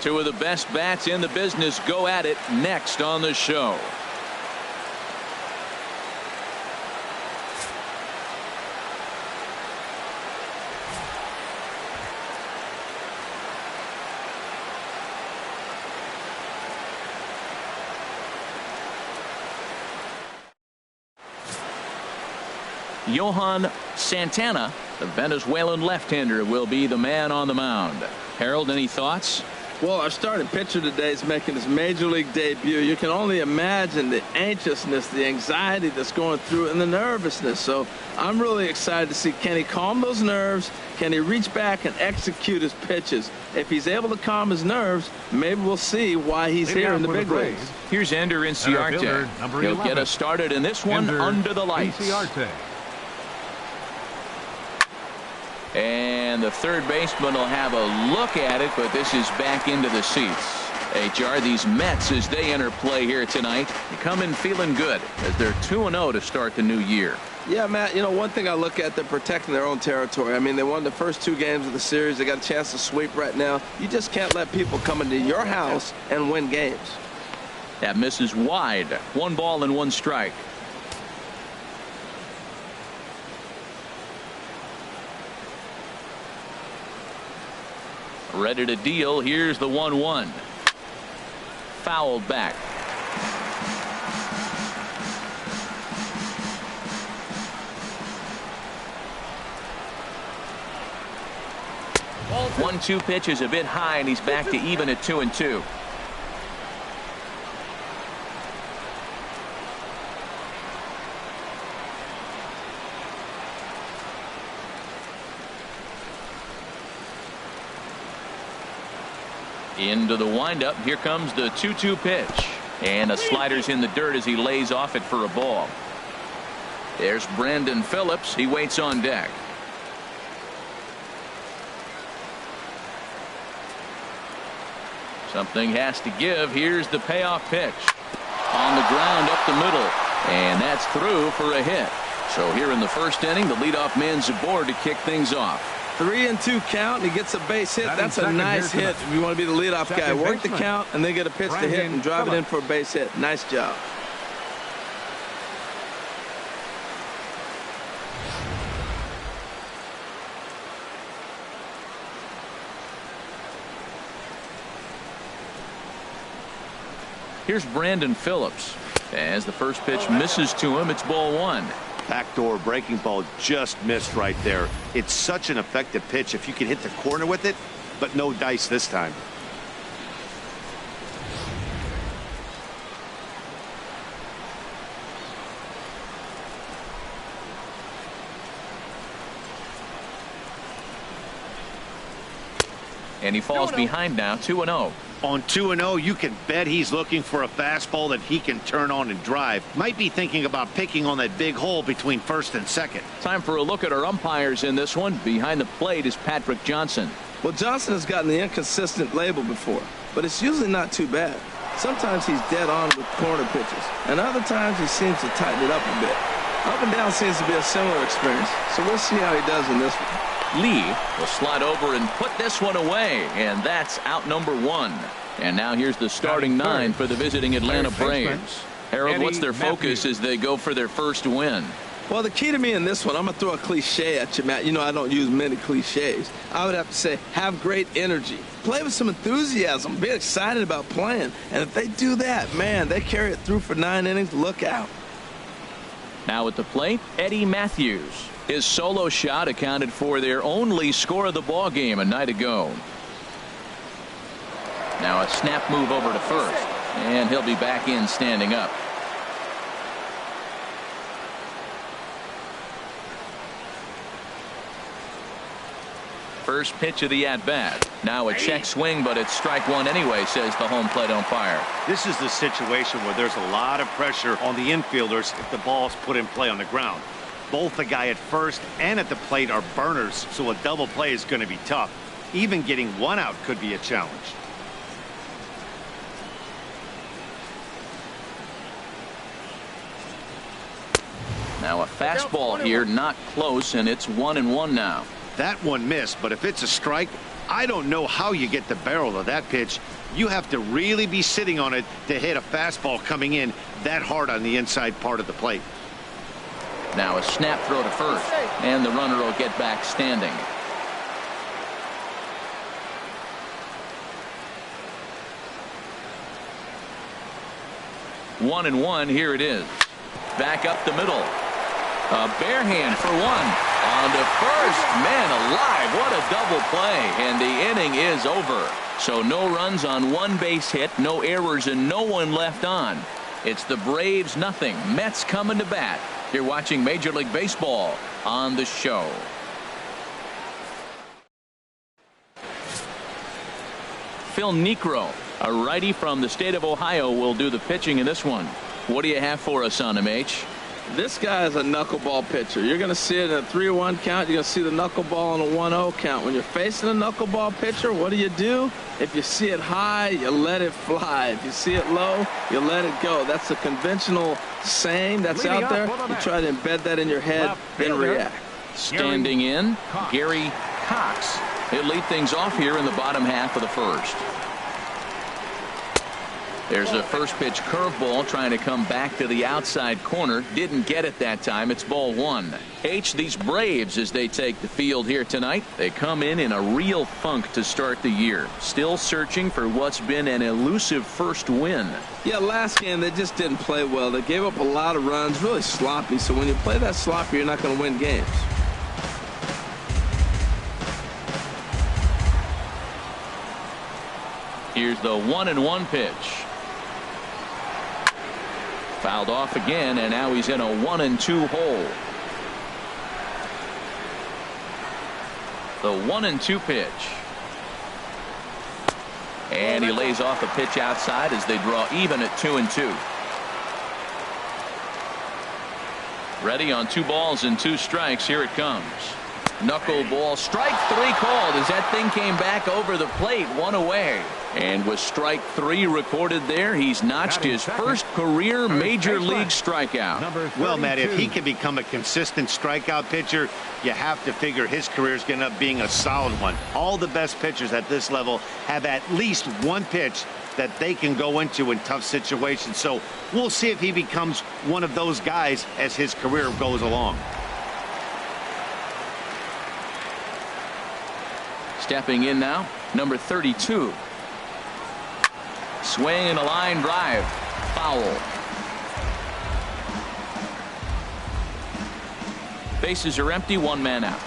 Two of the best bats in the business go at it next on the show. Johan Santana, the Venezuelan left-hander, will be the man on the mound. Harold, any thoughts? Well, our starting pitcher today is making his major league debut. You can only imagine the anxiousness, the anxiety that's going through, and the nervousness. So I'm really excited to see, can he calm those nerves? Can he reach back and execute his pitches? If he's able to calm his nerves, maybe we'll see why he's here in the big leagues. Here's Ender Inciarte. He'll get us started in this one under the lights. And the third baseman will have a look at it, but this is back into the seats. HR, these Mets, as they enter play here tonight, they come in feeling good as they're 2-0 to start the new year. Yeah, Matt, you know, one thing I look at, they're protecting their own territory. I mean, they won the first 2 games of the series. They got a chance to sweep right now. You just can't let people come into your house and win games. That misses wide. 1 ball and 1 strike. Ready to deal. Here's the 1-1. Fouled back. Ball 1-2 pitch is a bit high, and he's back to even at 2-2. Into the windup. Here comes the 2-2 pitch. And a slider's in the dirt as he lays off it for a ball. There's Brandon Phillips. He waits on deck. Something has to give. Here's the payoff pitch. On the ground up the middle. And that's through for a hit. So here in the first inning, the leadoff man's aboard to kick things off. 3-2 count, and he gets a base hit. That's a nice hit if you want to be the leadoff guy. Work the count and then get a pitch to hit and drive it in for a base hit. Nice job. Here's Brandon Phillips. As the first pitch misses to him, it's ball 1. Backdoor breaking ball just missed right there. It's such an effective pitch if you can hit the corner with it, but no dice this time. And he falls behind now, 2-0. On 2-0, you can bet he's looking for a fastball that he can turn on and drive. Might be thinking about picking on that big hole between first and second. Time for a look at our umpires in this one. Behind the plate is Patrick Johnson. Well, Johnson has gotten the inconsistent label before, but it's usually not too bad. Sometimes he's dead on with corner pitches, and other times he seems to tighten it up a bit. Up and down seems to be a similar experience, so we'll see how he does in this one. Lee will slide over and put this one away, and that's out number 1. And now here's the starting 9 for the visiting Atlanta Braves. Harold, what's their focus as they go for their first win? Well, the key to me in this one, I'm going to throw a cliche at you, Matt. You know I don't use many cliches. I would have to say have great energy. Play with some enthusiasm. Be excited about playing. And if they do that, man, they carry it through for 9 innings. Look out. Now at the plate, Eddie Matthews. His solo shot accounted for their only score of the ball game a night ago. Now a snap move over to first, and he'll be back in standing up. First pitch of the at-bat. Now a check swing, but it's strike 1 anyway, says the home plate umpire. This is the situation where there's a lot of pressure on the infielders if the ball's put in play on the ground. Both the guy at first and at the plate are burners, so a double play is going to be tough. Even getting 1 out could be a challenge. Now a fastball here, not close, and it's 1-1 now. That one missed, but if it's a strike, I don't know how you get the barrel of that pitch. You have to really be sitting on it to hit a fastball coming in that hard on the inside part of the plate. Now a snap throw to first, and the runner will get back standing. 1-1. Here it is. Back up the middle. A bare hand for one. On to first. Man alive, what a double play. And the inning is over. So no runs on one base hit, no errors, and no one left on. It's the Braves nothing. Mets coming to bat. You're watching Major League Baseball on the show. Phil Niekro, a righty from the state of Ohio, will do the pitching in this one. What do you have for us on him, H? This guy is a knuckleball pitcher. You're going to see it in a 3-1 count. You're going to see the knuckleball on a 1-0 count. When you're facing a knuckleball pitcher, what do? If you see it high, you let it fly. If you see it low, you let it go. That's a conventional saying that's out there. You try to embed that in your head, then react. Standing in, Gary Cox. He'll lead things off here in the bottom half of the first. There's a first pitch curveball trying to come back to the outside corner. Didn't get it that time. It's ball one. H, these Braves, as they take the field here tonight, they come in a real funk to start the year. Still searching for what's been an elusive first win. Yeah, last game they just didn't play well. They gave up a lot of runs, really sloppy. So when you play that sloppy, you're not going to win games. Here's the 1-1 pitch. Fouled off again, and now he's in a 1-2 hole. The 1-2 pitch. And he lays off a pitch outside as they draw even at 2-2. Ready on 2 balls and 2 strikes. Here it comes. Knuckleball, strike 3 called as that thing came back over the plate, 1 away. And with strike 3 recorded there, he's notched his first career major league strikeout. Well, Matt, if he can become a consistent strikeout pitcher, you have to figure his career is going to end up being a solid one. All the best pitchers at this level have at least one pitch that they can go into in tough situations. So we'll see if he becomes one of those guys as his career goes along. Stepping in now, number 32. Swing and a line drive. Foul. Bases are empty, 1 man out.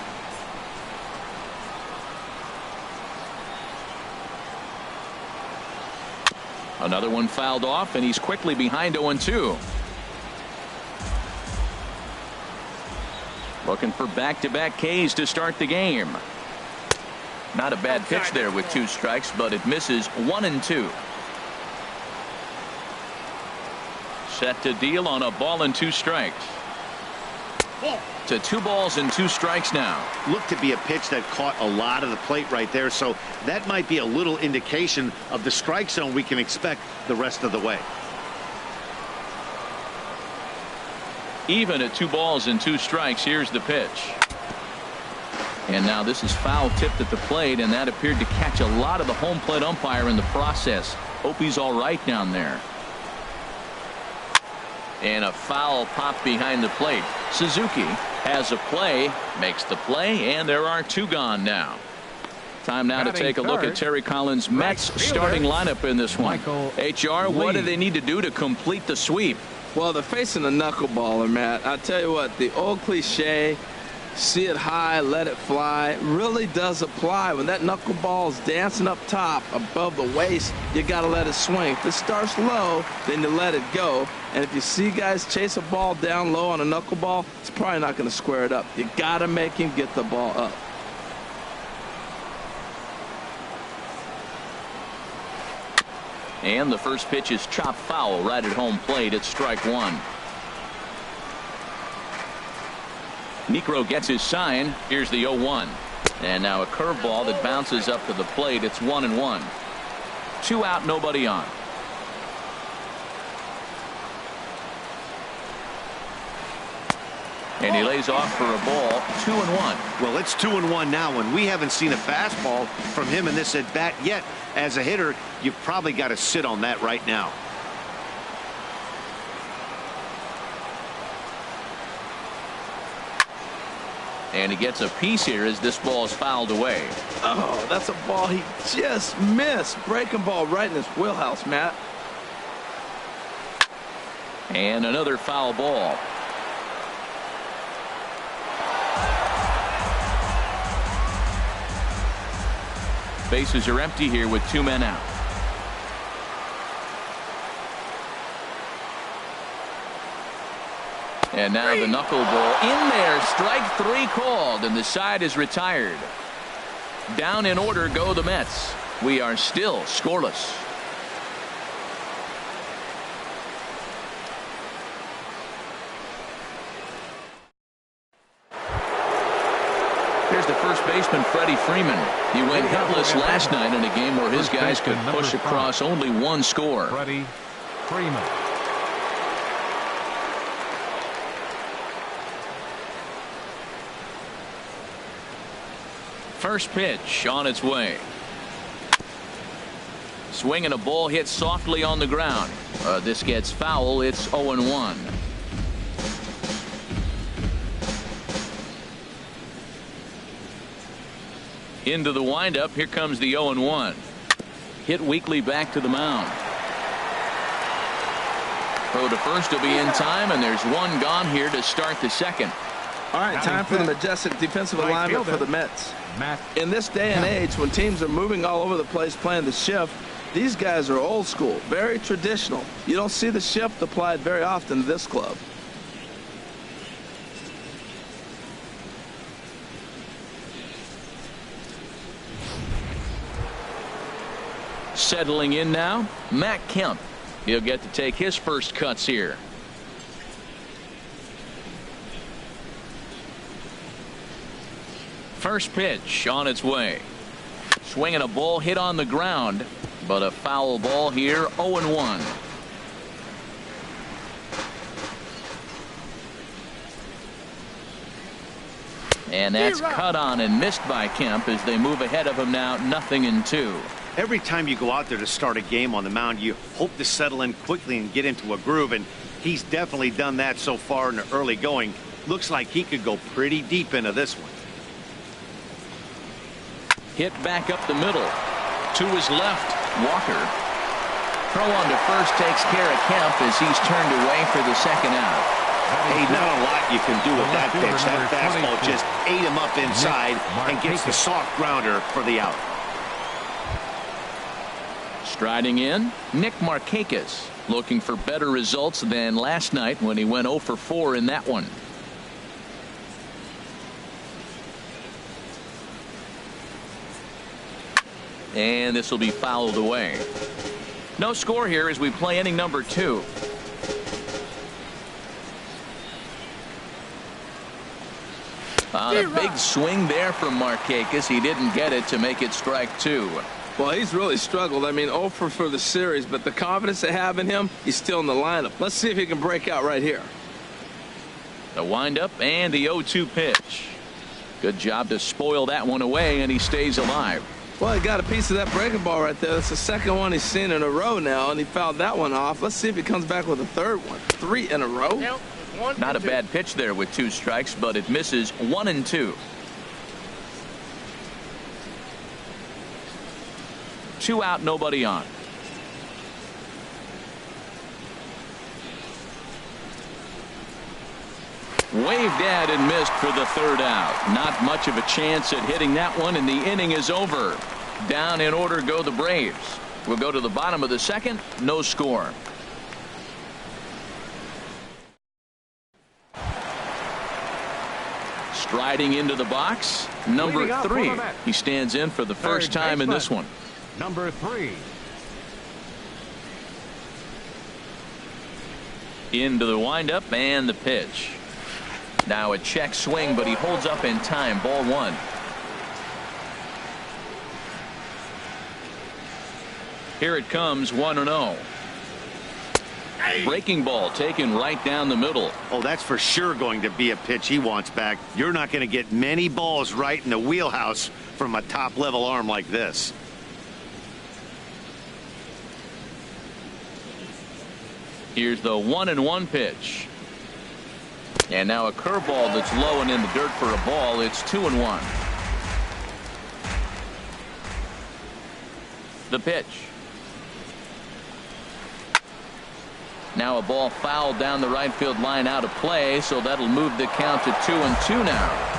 Another one fouled off, and he's quickly behind 0-2. Looking for back-to-back Ks to start the game. Not a bad pitch there with 2 strikes, but it misses. 1-2. Set to deal on a ball and 2 strikes. To 2 balls and 2 strikes now. Looked to be a pitch that caught a lot of the plate right there, so that might be a little indication of the strike zone we can expect the rest of the way. Even at 2 balls and 2 strikes. Here's the pitch. And now this is foul tipped at the plate, and that appeared to catch a lot of the home plate umpire in the process. Hope he's all right down there. And a foul pop behind the plate. Suzuki has a play, makes the play, and there are 2 gone now. Time now to take a look at Terry Collins' Mets starting lineup in this one. HR, what do they need to do to complete the sweep? Well, they're facing a knuckleballer, Matt. I'll tell you what, the old cliche, see it high, let it fly, really does apply. When that knuckleball is dancing up top above the waist, you got to let it swing. If it starts low, then you let it go. And if you see guys chase a ball down low on a knuckleball, it's probably not going to square it up. You got to make him get the ball up. And the first pitch is chopped foul right at home plate. It's strike 1. Niekro gets his sign. Here's the 0-1. And now a curveball that bounces up to the plate. It's 1-1. 2 out, nobody on. And he lays off for a ball, 2-1. Well, it's 2-1 now, and we haven't seen a fastball from him in this at bat yet. As a hitter, you've probably got to sit on that right now. And he gets a piece here as this ball is fouled away. Oh, that's a ball he just missed. Breaking ball right in his wheelhouse, Matt. And another foul ball. Bases are empty here with 2 men out. And now the knuckleball in there. Strike 3 called, and the side is retired. Down in order go the Mets. We are still scoreless. Here's the first baseman, Freddie Freeman. He went hitless last night in a game where his guys could push across only 1 score. Freddie Freeman. First pitch on its way. Swinging a ball hit softly on the ground. This gets foul. It's 0-1. Into the windup. Here comes the 0-1. Hit weakly back to the mound. Throw to first will be in time, and there's 1 gone here to start the second. All right, time for the majestic defensive alignment for the Mets. In this day and age, when teams are moving all over the place playing the shift, these guys are old school, very traditional. You don't see the shift applied very often to this club. Settling in now, Matt Kemp. He'll get to take his first cuts here. First pitch on its way. Swinging a ball hit on the ground, but a foul ball here, 0-1. And that's cut on and missed by Kemp as they move ahead of him now, 0-2. Every time you go out there to start a game on the mound, you hope to settle in quickly and get into a groove, and he's definitely done that so far in the early going. Looks like he could go pretty deep into this one. Hit back up the middle. To his left, Walker. Throw on to first takes care of Kemp as he's turned away for the second out. Hey, not a lot you can do with that pitch. That fastball just ate him up inside and gets the soft grounder for the out. Striding in, Nick Markakis, looking for better results than last night when he went 0 for 4 in that one. And this will be fouled away. No score here as we play inning number 2. On a big swing there from Markakis. He didn't get it to make it strike 2. Well, he's really struggled. I mean, 0 for the series, but the confidence they have in him, he's still in the lineup. Let's see if he can break out right here. The windup and the 0-2 pitch. Good job to spoil that one away, and he stays alive. Well, he got a piece of that breaking ball right there. That's the second one he's seen in a row now, and he fouled that one off. Let's see if he comes back with a third one. 3 in a row. Not a bad pitch there with 2 strikes, but it misses 1-2. 2 out, nobody on. Waved at and missed for the third out. Not much of a chance at hitting that one, and the inning is over. Down in order go the Braves. We'll go to the bottom of the second. No score. Striding into the box, number 3. He stands in for the first time in this one. Number 3. Into the windup and the pitch. Now a check swing, but he holds up in time. Ball 1. Here it comes, 1-0. Breaking ball taken right down the middle. Oh, that's for sure going to be a pitch he wants back. You're not going to get many balls right in the wheelhouse from a top-level arm like this. Here's the 1-1 pitch. And now a curveball that's low and in the dirt for a ball. It's 2-1. The pitch. Now a ball fouled down the right field line out of play, so that'll move the count to 2-2 now.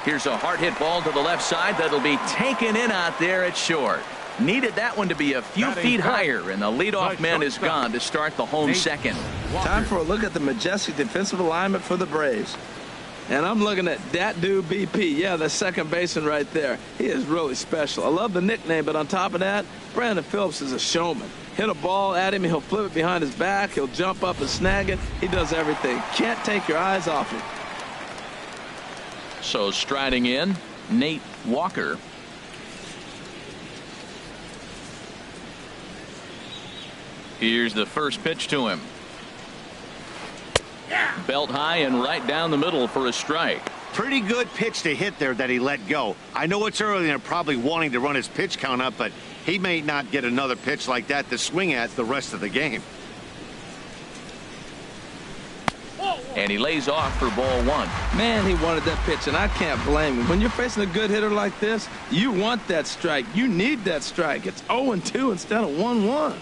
Here's a hard hit ball to the left side that'll be taken in out there at short. Needed that one to be a few feet higher, and the leadoff man is gone to start the home second. Time for a look at the majestic defensive alignment for the Braves. And I'm looking at that dude BP. Yeah, the second baseman right there. He is really special. I love the nickname, but on top of that, Brandon Phillips is a showman. Hit a ball at him, he'll flip it behind his back, he'll jump up and snag it. He does everything. Can't take your eyes off him. So striding in, Nate Walker. Here's the first pitch to him. Belt high and right down the middle for a strike. Pretty good pitch to hit there that he let go. I know it's early and they're probably wanting to run his pitch count up, but he may not get another pitch like that to swing at the rest of the game. And he lays off for ball one. Man, he wanted that pitch, and I can't blame him. When you're facing a good hitter like this, you want that strike. You need that strike. It's 0-2 instead of 1-1.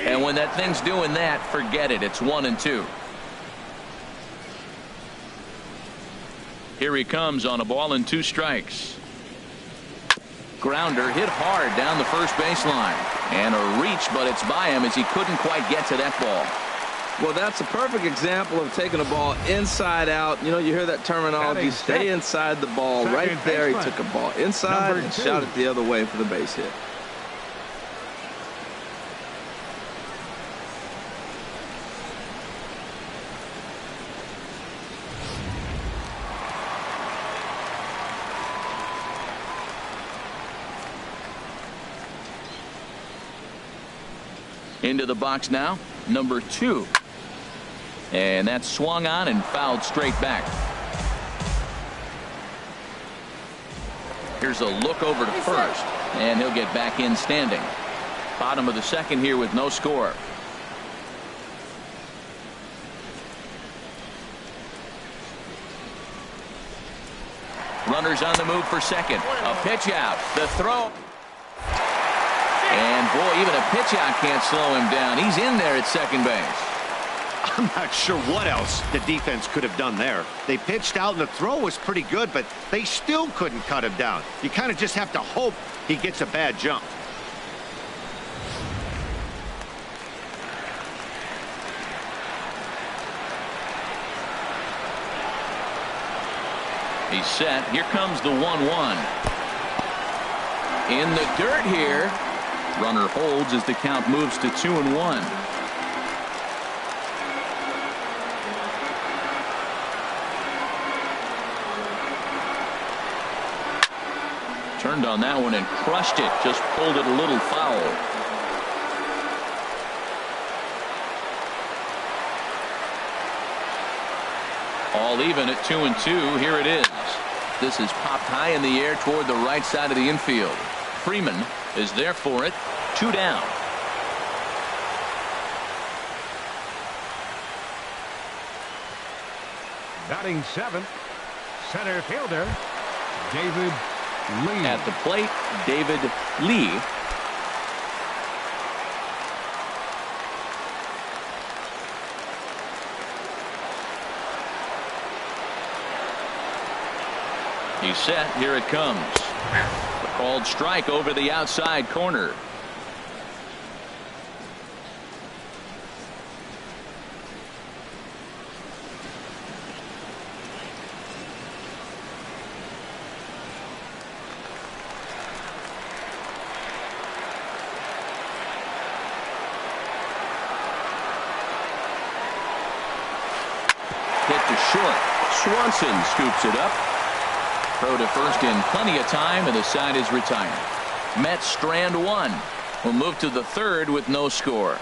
And when that thing's doing that, forget it. It's 1-2. Here he comes on a ball and 2 strikes. Grounder hit hard down the first baseline. And a reach, but it's by him as he couldn't quite get to that ball. Well, that's a perfect example of taking a ball inside out. You know, you hear that terminology, stay inside the ball. Right there, he took a ball inside and shot it the other way for the base hit. Into the box now, number 2. And that's swung on and fouled straight back. Here's a look over to first, and he'll get back in standing. Bottom of the second here with no score. Runners on the move for second. A pitch out. The throw. And boy, even a pitch out can't slow him down. He's in there at second base. I'm not sure what else the defense could have done there. They pitched out and the throw was pretty good, but they still couldn't cut him down. You kind of just have to hope he gets a bad jump. He's set. Here comes the 1-1. In the dirt here. Runner holds as the count moves to 2-1. Turned on that one and crushed it. Just pulled it a little foul. All even at 2-2. Here it is. This is popped high in the air toward the right side of the infield. Freeman is there for it. 2 down. Batting 7th, center fielder, David Lee. At the plate, David Lee. He's set. Here it comes. A called strike over the outside corner. short. Swanson scoops it up. Throw to first in plenty of time, and the side is retired. Mets strand one. We'll move to the third with no score.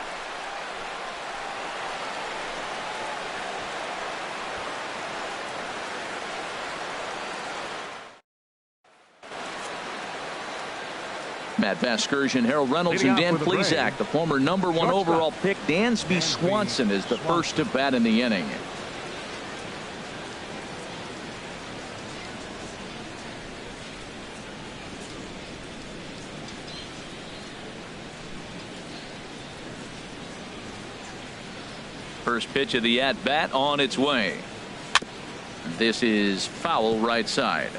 Matt Vasgersian, Harold Reynolds, and Dan Plesac. The former #1 overall pick, Dansby Swanson, is the first to bat in the inning. First pitch of the at-bat on its way. This is foul right side.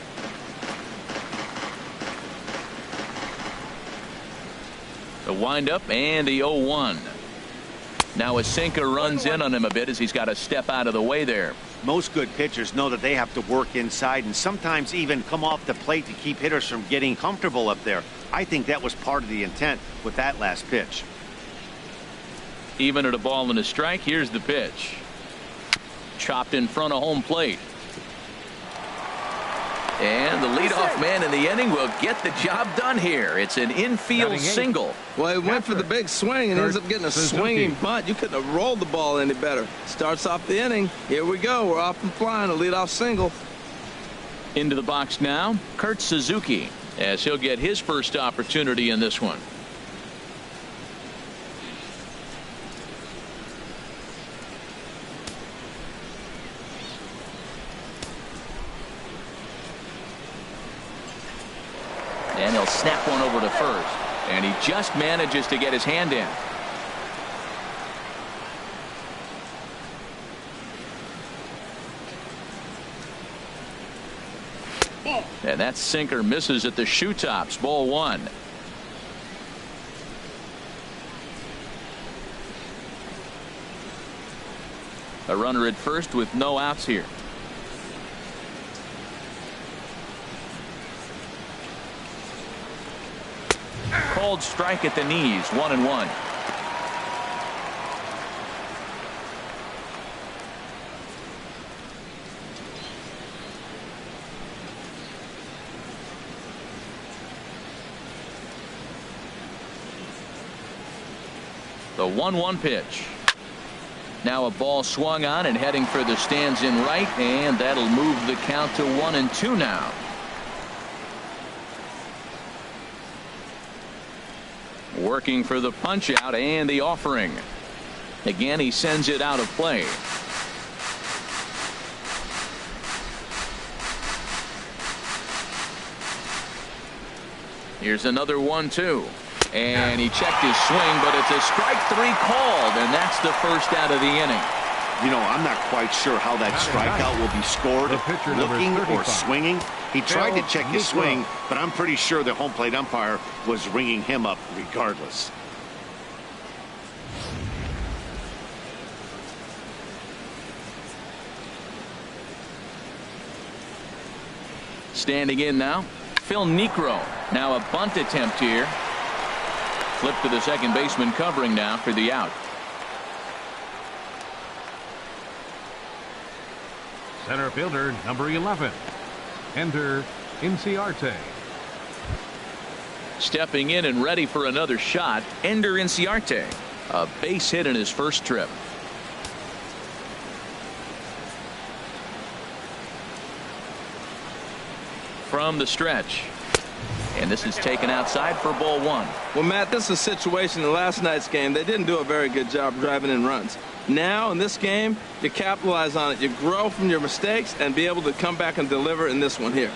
The windup and the 0-1. Now a sinker runs in on him a bit as he's got to step out of the way there. Most good pitchers know that they have to work inside and sometimes even come off the plate to keep hitters from getting comfortable up there. I think that was part of the intent with that last pitch. Even at a ball and a strike, here's the pitch. Chopped in front of home plate. And the leadoff man in the inning will get the job done here. It's an infield single. Well, he went for the big swing and ends up getting a swinging bunt. You couldn't have rolled the ball any better. Starts off the inning. Here we go. We're off and flying. A leadoff single. Into the box now, Kurt Suzuki, as he'll get his first opportunity in this one. And he'll snap one over to first. And he just manages to get his hand in. And that sinker misses at the shoe tops. Ball one. A runner at first with no outs here. Called strike at the knees. 1-1. The 1-1 pitch. Now a ball swung on and heading for the stands in right, and that'll move the count to 1-2 now. Working for the punch out and the offering. Again, he sends it out of play. Here's another 1-2. And he checked his swing, but it's a strike three called, and that's the first out of the inning. You know, I'm not quite sure how that strikeout will be scored, looking or swinging. He tried to check his swing, but I'm pretty sure the home plate umpire was ringing him up regardless. Standing in now, Phil Niekro. Now a bunt attempt here. Flip to the second baseman covering now for the out. Center fielder number 11. Ender Inciarte. Stepping in and ready for another shot, Ender Inciarte. A base hit in his first trip. From the stretch. And this is taken outside for ball one. Well, Matt, this is a situation in last night's game. They didn't do a very good job driving in runs. Now, in this game, you capitalize on it. You grow from your mistakes and be able to come back and deliver in this one here.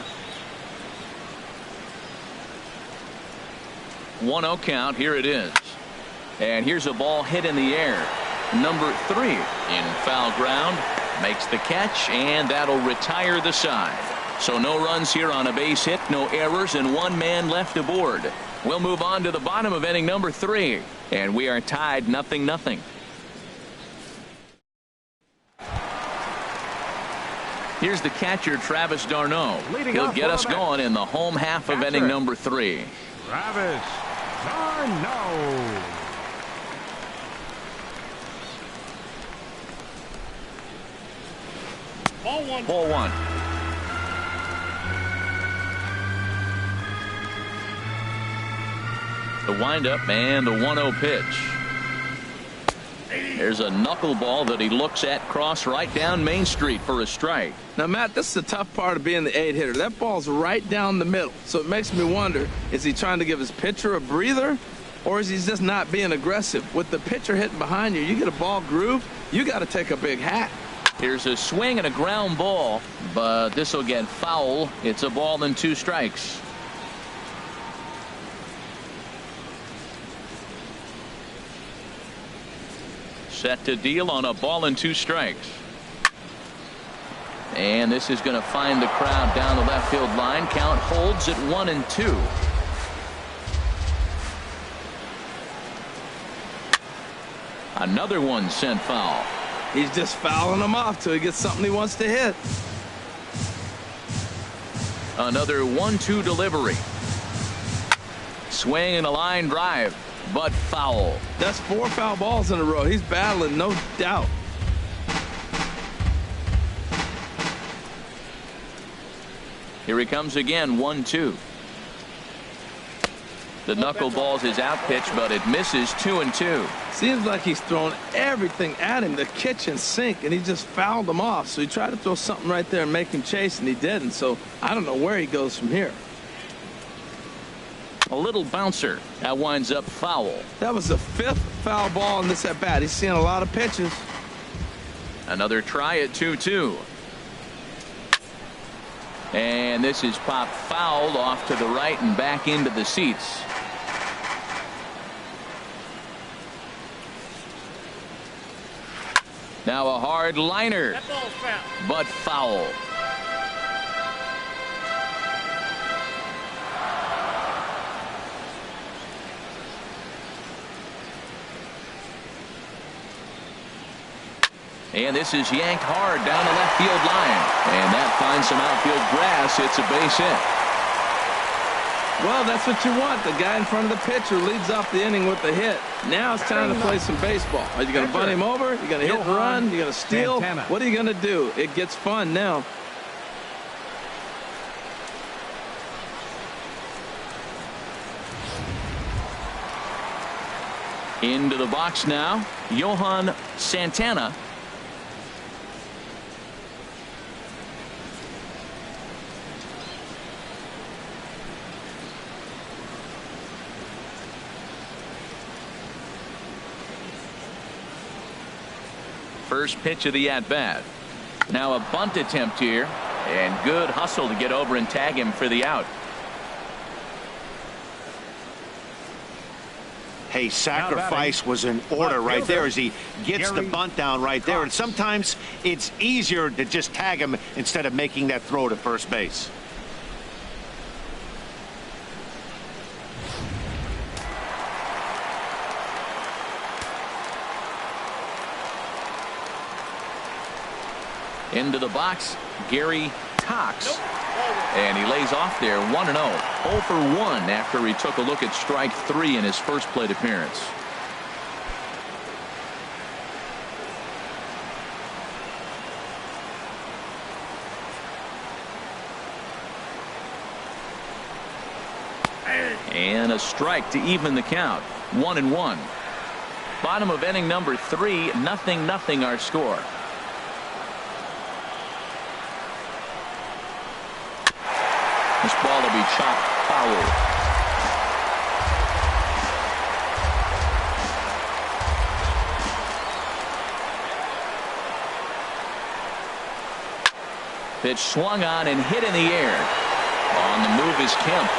1-0 count. Here it is. And here's a ball hit in the air. Number 3 in foul ground. Makes the catch, and that'll retire the side. So no runs here on a base hit, no errors, and one man left aboard. We'll move on to the bottom of inning number 3. And we are tied 0-0. Here's the catcher, Travis d'Arnaud. He'll get us going in the home half of inning number 3. Travis d'Arnaud. Ball one. The windup and the 1-0 pitch. There's a knuckleball that he looks at cross right down Main Street for a strike. Now, Matt, this is the tough part of being the 8-hitter. That ball's right down the middle. So it makes me wonder, is he trying to give his pitcher a breather, or is he just not being aggressive? With the pitcher hitting behind you, you get a ball groove, you got to take a big hack. Here's a swing and a ground ball, but this will get foul. It's a ball and 2 strikes. Set to deal on a ball and 2 strikes. And this is going to find the crowd down the left field line. Count holds at 1-2. Another one sent foul. He's just fouling them off till he gets something he wants to hit. Another 1-2 delivery. Swing and a line drive, but foul. That's 4 foul balls in a row. He's battling, no doubt. Here he comes again, 1-2. The knuckleballs is out pitch, but it misses 2-2. Seems like he's thrown everything at him, the kitchen sink, and he just fouled them off. So he tried to throw something right there and make him chase, and he didn't. So I don't know where he goes from here. A little bouncer. That winds up foul. That was the 5th foul ball in this at bat. He's seeing a lot of pitches. Another try at 2-2. And this is popped fouled off to the right and back into the seats. Now a hard liner, but foul. And this is yanked hard down the left field line. And that finds some outfield grass. It's a base hit. Well, that's what you want. The guy in front of the pitcher leads off the inning with the hit. Now it's time to play some baseball. Are you going to bunt him over? You're going to hit and run? You're going to steal? What are you going to do? It gets fun now. Into the box now, Johan Santana. First pitch of the at-bat. Now a bunt attempt here, and good hustle to get over and tag him for the out. Hey, sacrifice was in order right there as he gets the bunt down right there. And sometimes it's easier to just tag him instead of making that throw to first base. Into the box, Gary Cox. And he lays off there, 1-0. 0 for 1 after he took a look at strike 3 in his first plate appearance. And a strike to even the count, 1-1. Bottom of inning number 3, 0-0 our score. This ball will be chopped foul. Pitch swung on and hit in the air. On the move is Kemp.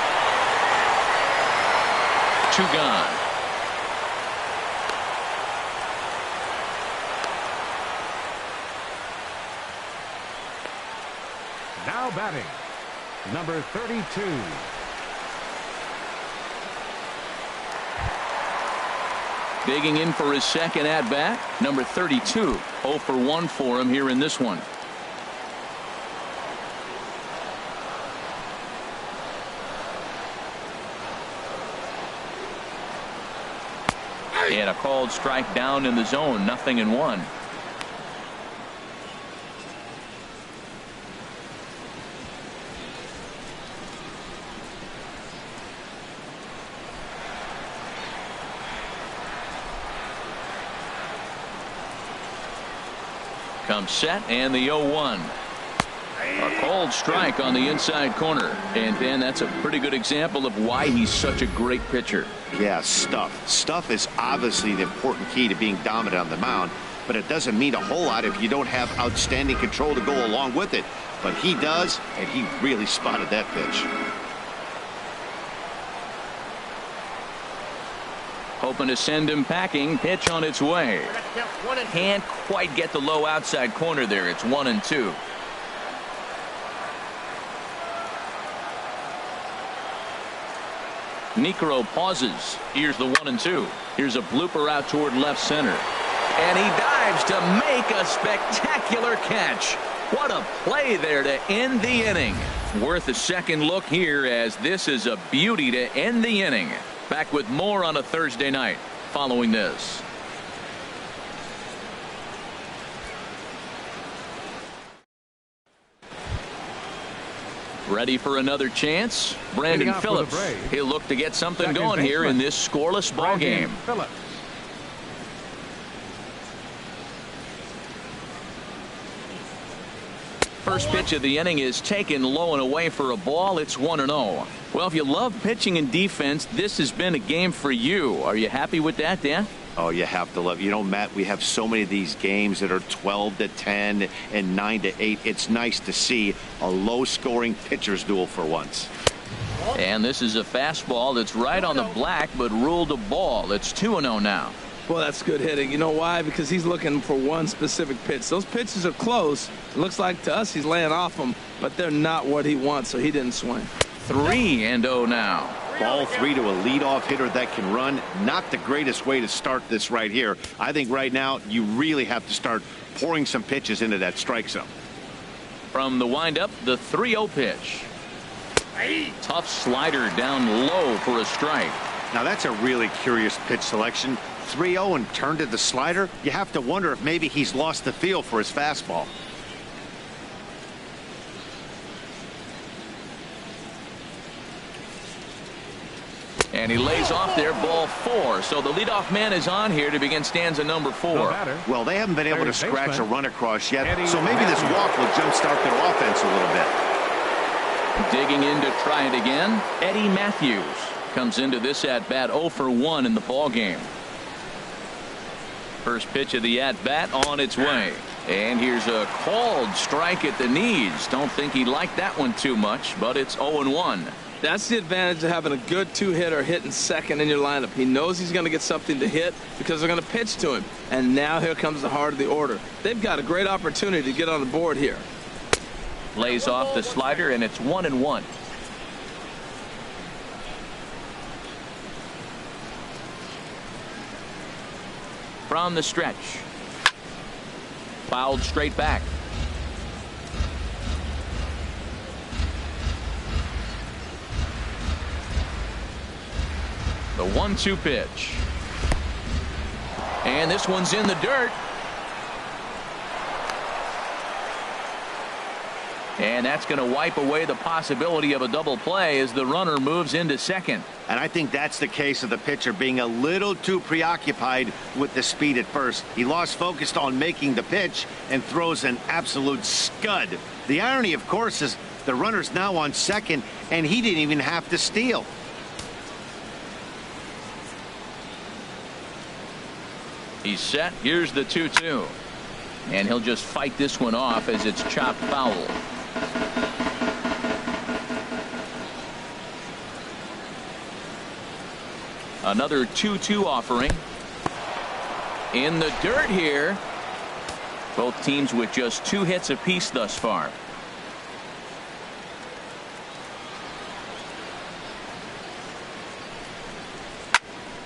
2 gone. Now batting, number 32. Digging in for his second at-bat, number 32. 0 for 1 for him here in this one. And a called strike down in the zone, 0-1. Comes set and the 0-1. A cold strike on the inside corner. And Dan, that's a pretty good example of why he's such a great pitcher. Yeah, stuff is obviously the important key to being dominant on the mound, but it doesn't mean a whole lot if you don't have outstanding control to go along with it. But he does, and he really spotted that pitch. Hoping to send him packing. Pitch on its way. Can't quite get the low outside corner there. It's 1-2. Niekro pauses. Here's the 1-2. Here's a blooper out toward left center. And he dives to make a spectacular catch. What a play there to end the inning. Worth a second look here, as this is a beauty to end the inning. Back with more on a Thursday night following this. Ready for another chance? Brandon Phillips. He'll look to get something going here in this scoreless ball game. First pitch of the inning is taken low and away for a ball. It's 1-0. Well, if you love pitching and defense, this has been a game for you. Are you happy with that, Dan? Oh, you have to love. You know, Matt, we have so many of these games that are 12-10 and 9-8. It's nice to see a low-scoring pitcher's duel for once. And this is a fastball that's right on the black, but ruled a ball. It's 2-0 now. Well, that's good hitting. You know why? Because he's looking for one specific pitch. Those pitches are close. It looks like to us he's laying off them, but they're not what he wants, so he didn't swing. 3-0 now. Ball 3 to a leadoff hitter that can run. Not the greatest way to start this right here. I think right now you really have to start pouring some pitches into that strike zone. From the windup, the 3-0 pitch. Tough slider down low for a strike. Now that's a really curious pitch selection. 3-0 and turned to the slider. You have to wonder if maybe he's lost the feel for his fastball. And he lays off there, ball 4. So the leadoff man is on here to begin stanza number 4. Well, they haven't been able to scratch a run across yet, so maybe this walk will jumpstart their offense a little bit. Digging in to try it again, Eddie Matthews comes into this at-bat 0 for 1 in the ball game. First pitch of the at-bat on its way. And here's a called strike at the knees. Don't think he liked that one too much, but it's 0-1. That's the advantage of having a good two-hitter hitting second in your lineup. He knows he's going to get something to hit because they're going to pitch to him. And now here comes the heart of the order. They've got a great opportunity to get on the board here. Lays off the slider, and it's 1-1. From the stretch. Fouled straight back. The 1-2 pitch. And this one's in the dirt. And that's going to wipe away the possibility of a double play as the runner moves into second. And I think that's the case of the pitcher being a little too preoccupied with the speed at first. He lost focus on making the pitch and throws an absolute scud. The irony, of course, is the runner's now on second, and he didn't even have to steal. He's set. Here's the 2-2. And he'll just fight this one off as it's chopped foul. Another 2-2 offering. In the dirt here. Both teams with just 2 hits apiece thus far.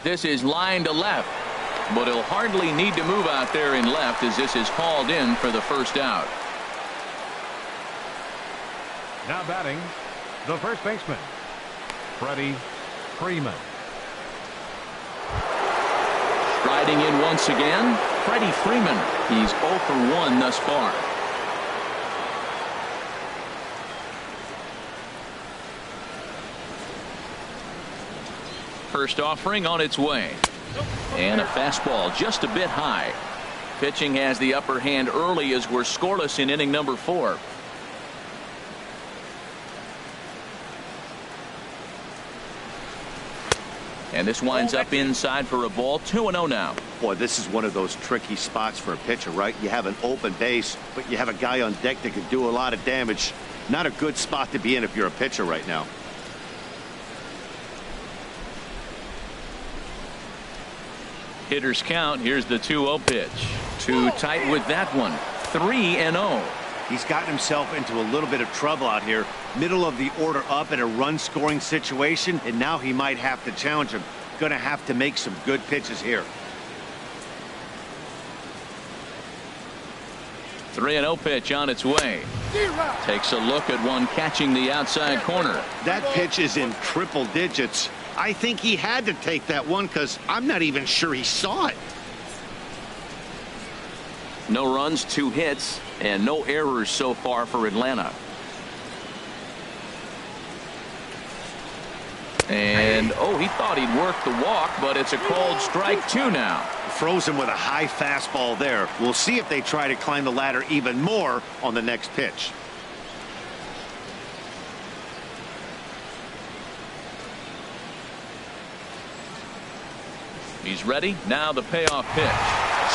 This is line to left. But he'll hardly need to move out there in left as this is hauled in for the first out. Now batting, the first baseman, Freddie Freeman. Striding in once again, Freddie Freeman. He's 0 for 1 thus far. First offering on its way. And a fastball just a bit high. pitching has the upper hand early as we're scoreless in inning number 4. And this winds up inside for a ball. 2-0 now. Boy, this is one of those tricky spots for a pitcher, right? You have an open base, but you have a guy on deck that could do a lot of damage. Not a good spot to be in if you're a pitcher right now. Hitters count. Here's the 2-0 pitch. Too tight with that one. 3-0. He's gotten himself into a little bit of trouble out here. Middle of the order up in a run scoring situation, and now he might have to challenge him. Gonna have to make some good pitches here. 3-0 pitch on its way. Takes a look at one catching the outside corner. That pitch is in triple digits. I think he had to take that one because I'm not even sure he saw it. No runs, 2 hits, and no errors so far for Atlanta. And, oh, he thought he'd work the walk, but it's a called strike 2 now. Froze him with a high fastball there. We'll see if they try to climb the ladder even more on the next pitch. He's ready. Now the payoff pitch.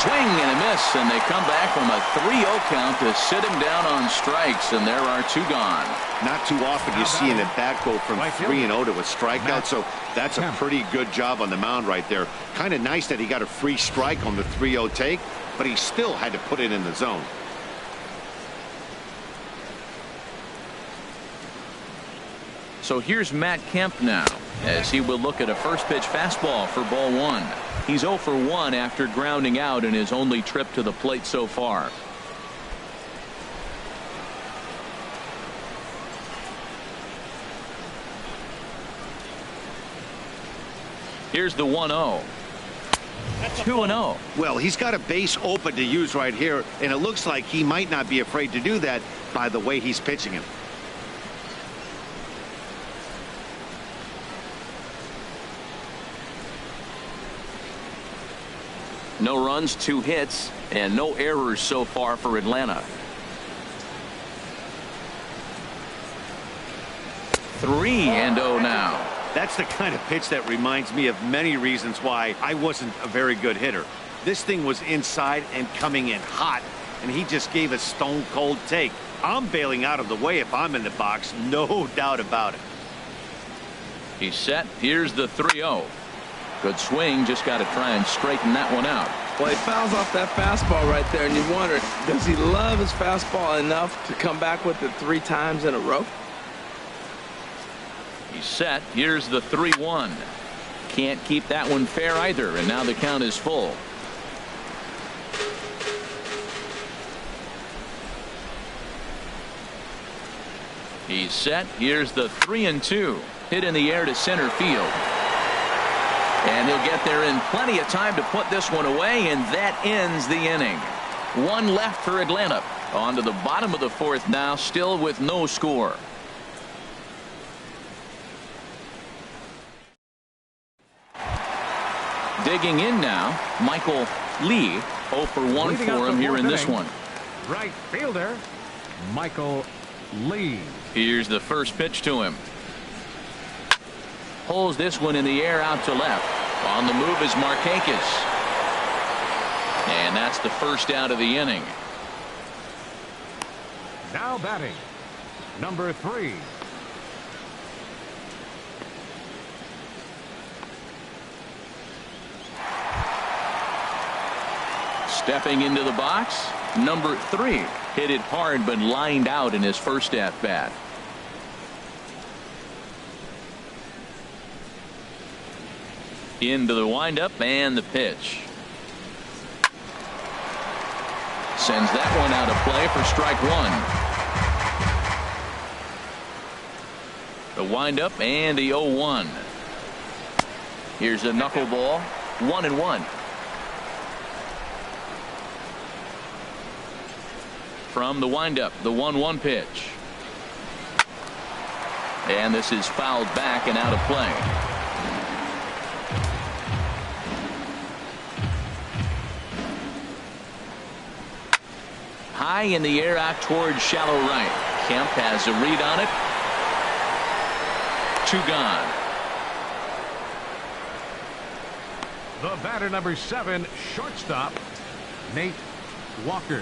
Swing and a miss, and they come back from a 3-0 count to sit him down on strikes, and there are 2 gone. Not too often you see an at-bat go from 3-0 to a strikeout, so that's a pretty good job on the mound right there. Kind of nice that he got a free strike on the 3-0 take, but he still had to put it in the zone. So here's Matt Kemp now, as he will look at a first pitch fastball for ball 1. He's 0 for 1 after grounding out in his only trip to the plate so far. Here's the 1-0. 2-0. Well, he's got a base open to use right here, and it looks like he might not be afraid to do that by the way he's pitching him. No runs, 2 hits, and no errors so far for Atlanta. 3-0 now. That's the kind of pitch that reminds me of many reasons why I wasn't a very good hitter. This thing was inside and coming in hot, and he just gave a stone cold take. I'm bailing out of the way if I'm in the box, no doubt about it. He's set. Here's the 3-0. Good swing, just got to try and straighten that one out. Well, he fouls off that fastball right there, and you wonder, does he love his fastball enough to come back with it 3 times in a row? He's set. Here's the 3-1. Can't keep that one fair either, and now the count is full. He's set. Here's the 3-2. Hit in the air to center field. And he'll get there in plenty of time to put this one away, and that ends the inning. 1 left for Atlanta. On to the bottom of the 4th now, still with no score. Digging in now, Michael Lee. 0 for 1 for him here in this one. Right fielder, Michael Lee. Here's the first pitch to him. Pulls this one in the air out to left. On the move is Markakis. And that's the first out of the inning. Now batting, number 3. Stepping into the box, number 3. Hit it hard but lined out in his first at bat. Into the windup and the pitch. Sends that one out of play for strike 1. The windup and the 0-1. Here's a knuckleball. 1-1. From the windup, the 1-1 pitch. And this is fouled back and out of play. high in the air out towards shallow right. Kemp has a read on it. 2 gone. The batter, number 7, shortstop, Nate Walker.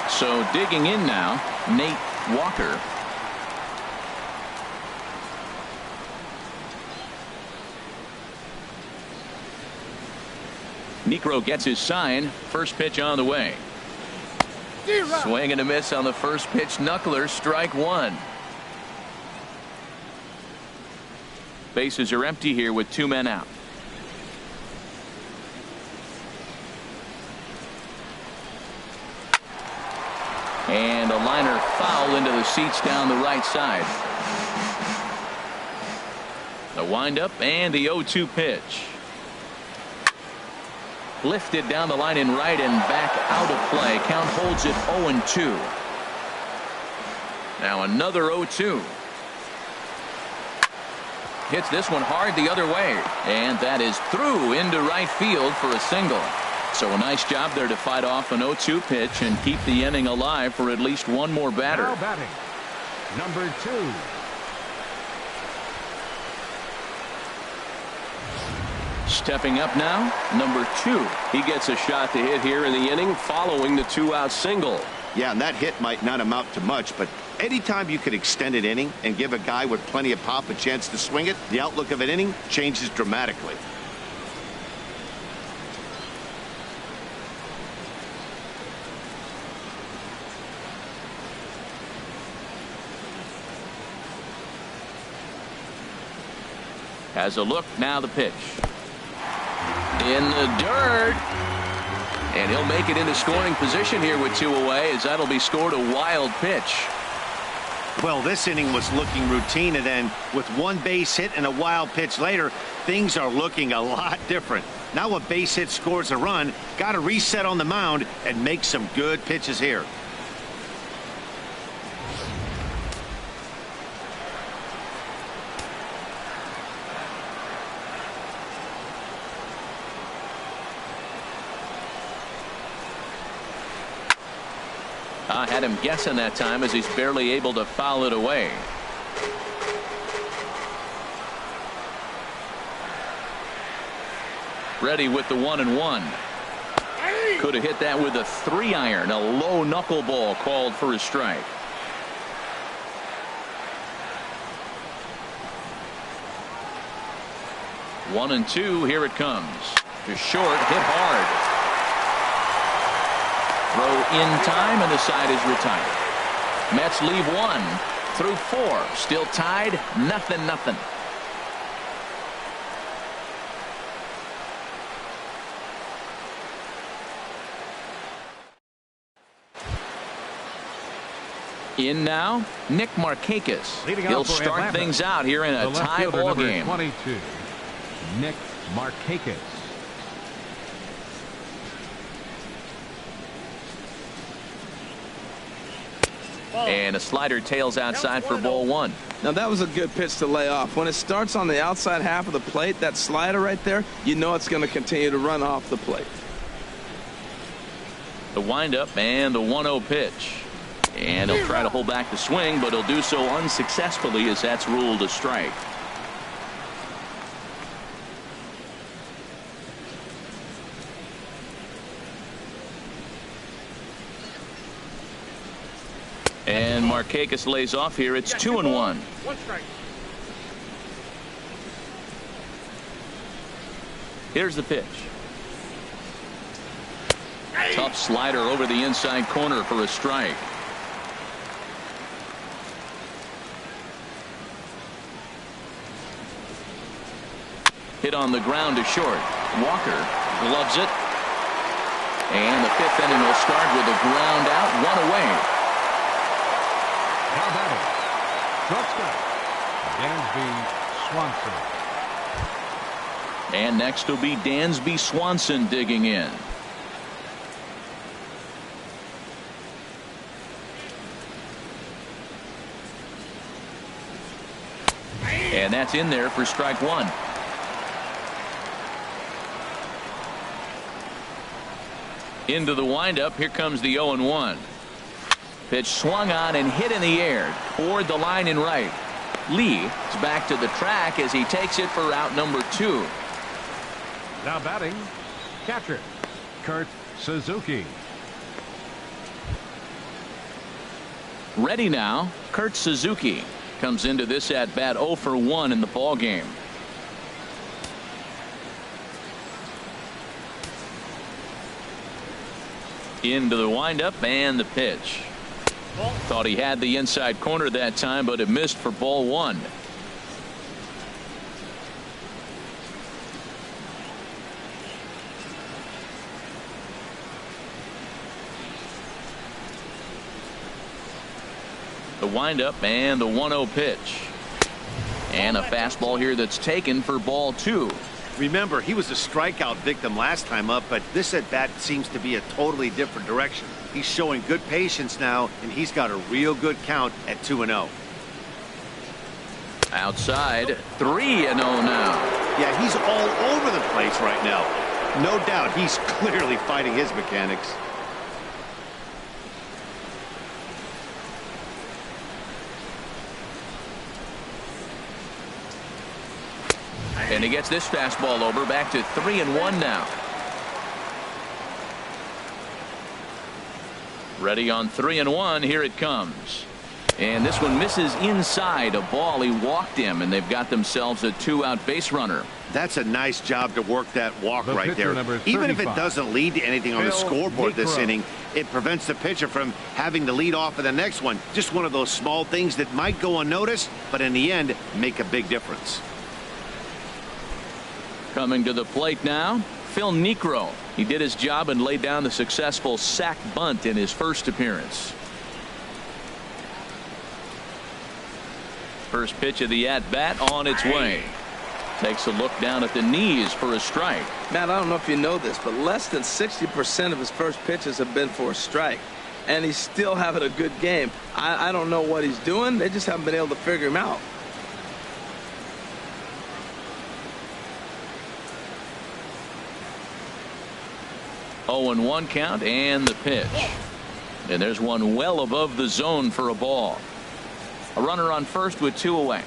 So digging in now, Nate Walker. Niekro gets his sign. First pitch on the way. Swing and a miss on the first pitch. Knuckler, strike 1. Bases are empty here with 2 men out. And a liner foul into the seats down the right side. The windup and the 0-2 pitch. Lifted down the line in right and back out of play. Count holds it 0-2. Now another 0-2. Hits this one hard the other way. And that is through into right field for a single. So a nice job there to fight off an 0-2 pitch and keep the inning alive for at least one more batter. Now batting, number 2. Stepping up now, number 2. He gets a shot to hit here in the inning following the 2-out single. Yeah, and that hit might not amount to much, but anytime you could extend an inning and give a guy with plenty of pop a chance to swing it, the outlook of an inning changes dramatically. Has a look, now the pitch. In the dirt. And he'll make it into scoring position here with 2 away, as that'll be scored a wild pitch. Well, this inning was looking routine, and then with 1 base hit and a wild pitch later, things are looking a lot different. Now a base hit scores a run, got to reset on the mound and make some good pitches here. Had him guessing that time as he's barely able to foul it away. Ready with the 1-1. Could have hit that with a 3-iron. A low knuckleball called for a strike. One and 2. Here it comes. To short, hit hard. Throw in time, and the side is retired. Mets leave 1 through 4. Still tied, 0-0. In now, Nick Markakis. He'll start things out here in a tie ball game. 22, Nick Markakis. And a slider tails outside for ball 1. Now that was a good pitch to lay off. When it starts on the outside half of the plate, that slider right there, you know it's going to continue to run off the plate. The windup and the 1-0 pitch. And he'll try to hold back the swing, but he'll do so unsuccessfully as that's ruled a strike. And Markakis lays off here. It's 2-1. Here's the pitch. Tough slider over the inside corner for a strike. Hit on the ground to short. Walker gloves it. And the 5th inning will start with a ground out, 1 away. Now batting, shortstop, Dansby Swanson. And next will be Dansby Swanson digging in. And that's in there for strike 1. Into the windup. Here comes the 0-1. Pitch swung on and hit in the air toward the line and right. Lee is back to the track as he takes it for out number 2. Now batting, catcher, Kurt Suzuki. Ready now, Kurt Suzuki comes into this at bat 0 for 1 in the ball game. Into the windup and the pitch. Thought he had the inside corner that time, but it missed for ball 1. The windup and the 1-0 pitch. And a fastball here that's taken for ball 2. Remember, he was a strikeout victim last time up, but this at bat seems to be a totally different direction. He's showing good patience now, and he's got a real good count at 2-0. Outside, 3-0 now. Yeah, he's all over the place right now. No doubt he's clearly fighting his mechanics. And he gets this fastball over, back to 3-1 now. Ready on 3-1. Here it comes. And this one misses inside a ball. He walked him, and they've got themselves a 2-out base runner. That's a nice job to work that walk right there. Even if it doesn't lead to anything on the scoreboard this inning, it prevents the pitcher from having to lead off of the next one. Just one of those small things that might go unnoticed, but in the end, make a big difference. Coming to the plate now, Phil Niekro. He did his job and laid down the successful sac bunt in his first appearance. First pitch of the at-bat on its way. Takes a look down at the knees for a strike. Matt, I don't know if you know this, but less than 60% of his first pitches have been for a strike. And he's still having a good game. I don't know what he's doing. They just haven't been able to figure him out. Oh, and 1 count and the pitch. And there's one well above the zone for a ball. A runner on first with 2 away.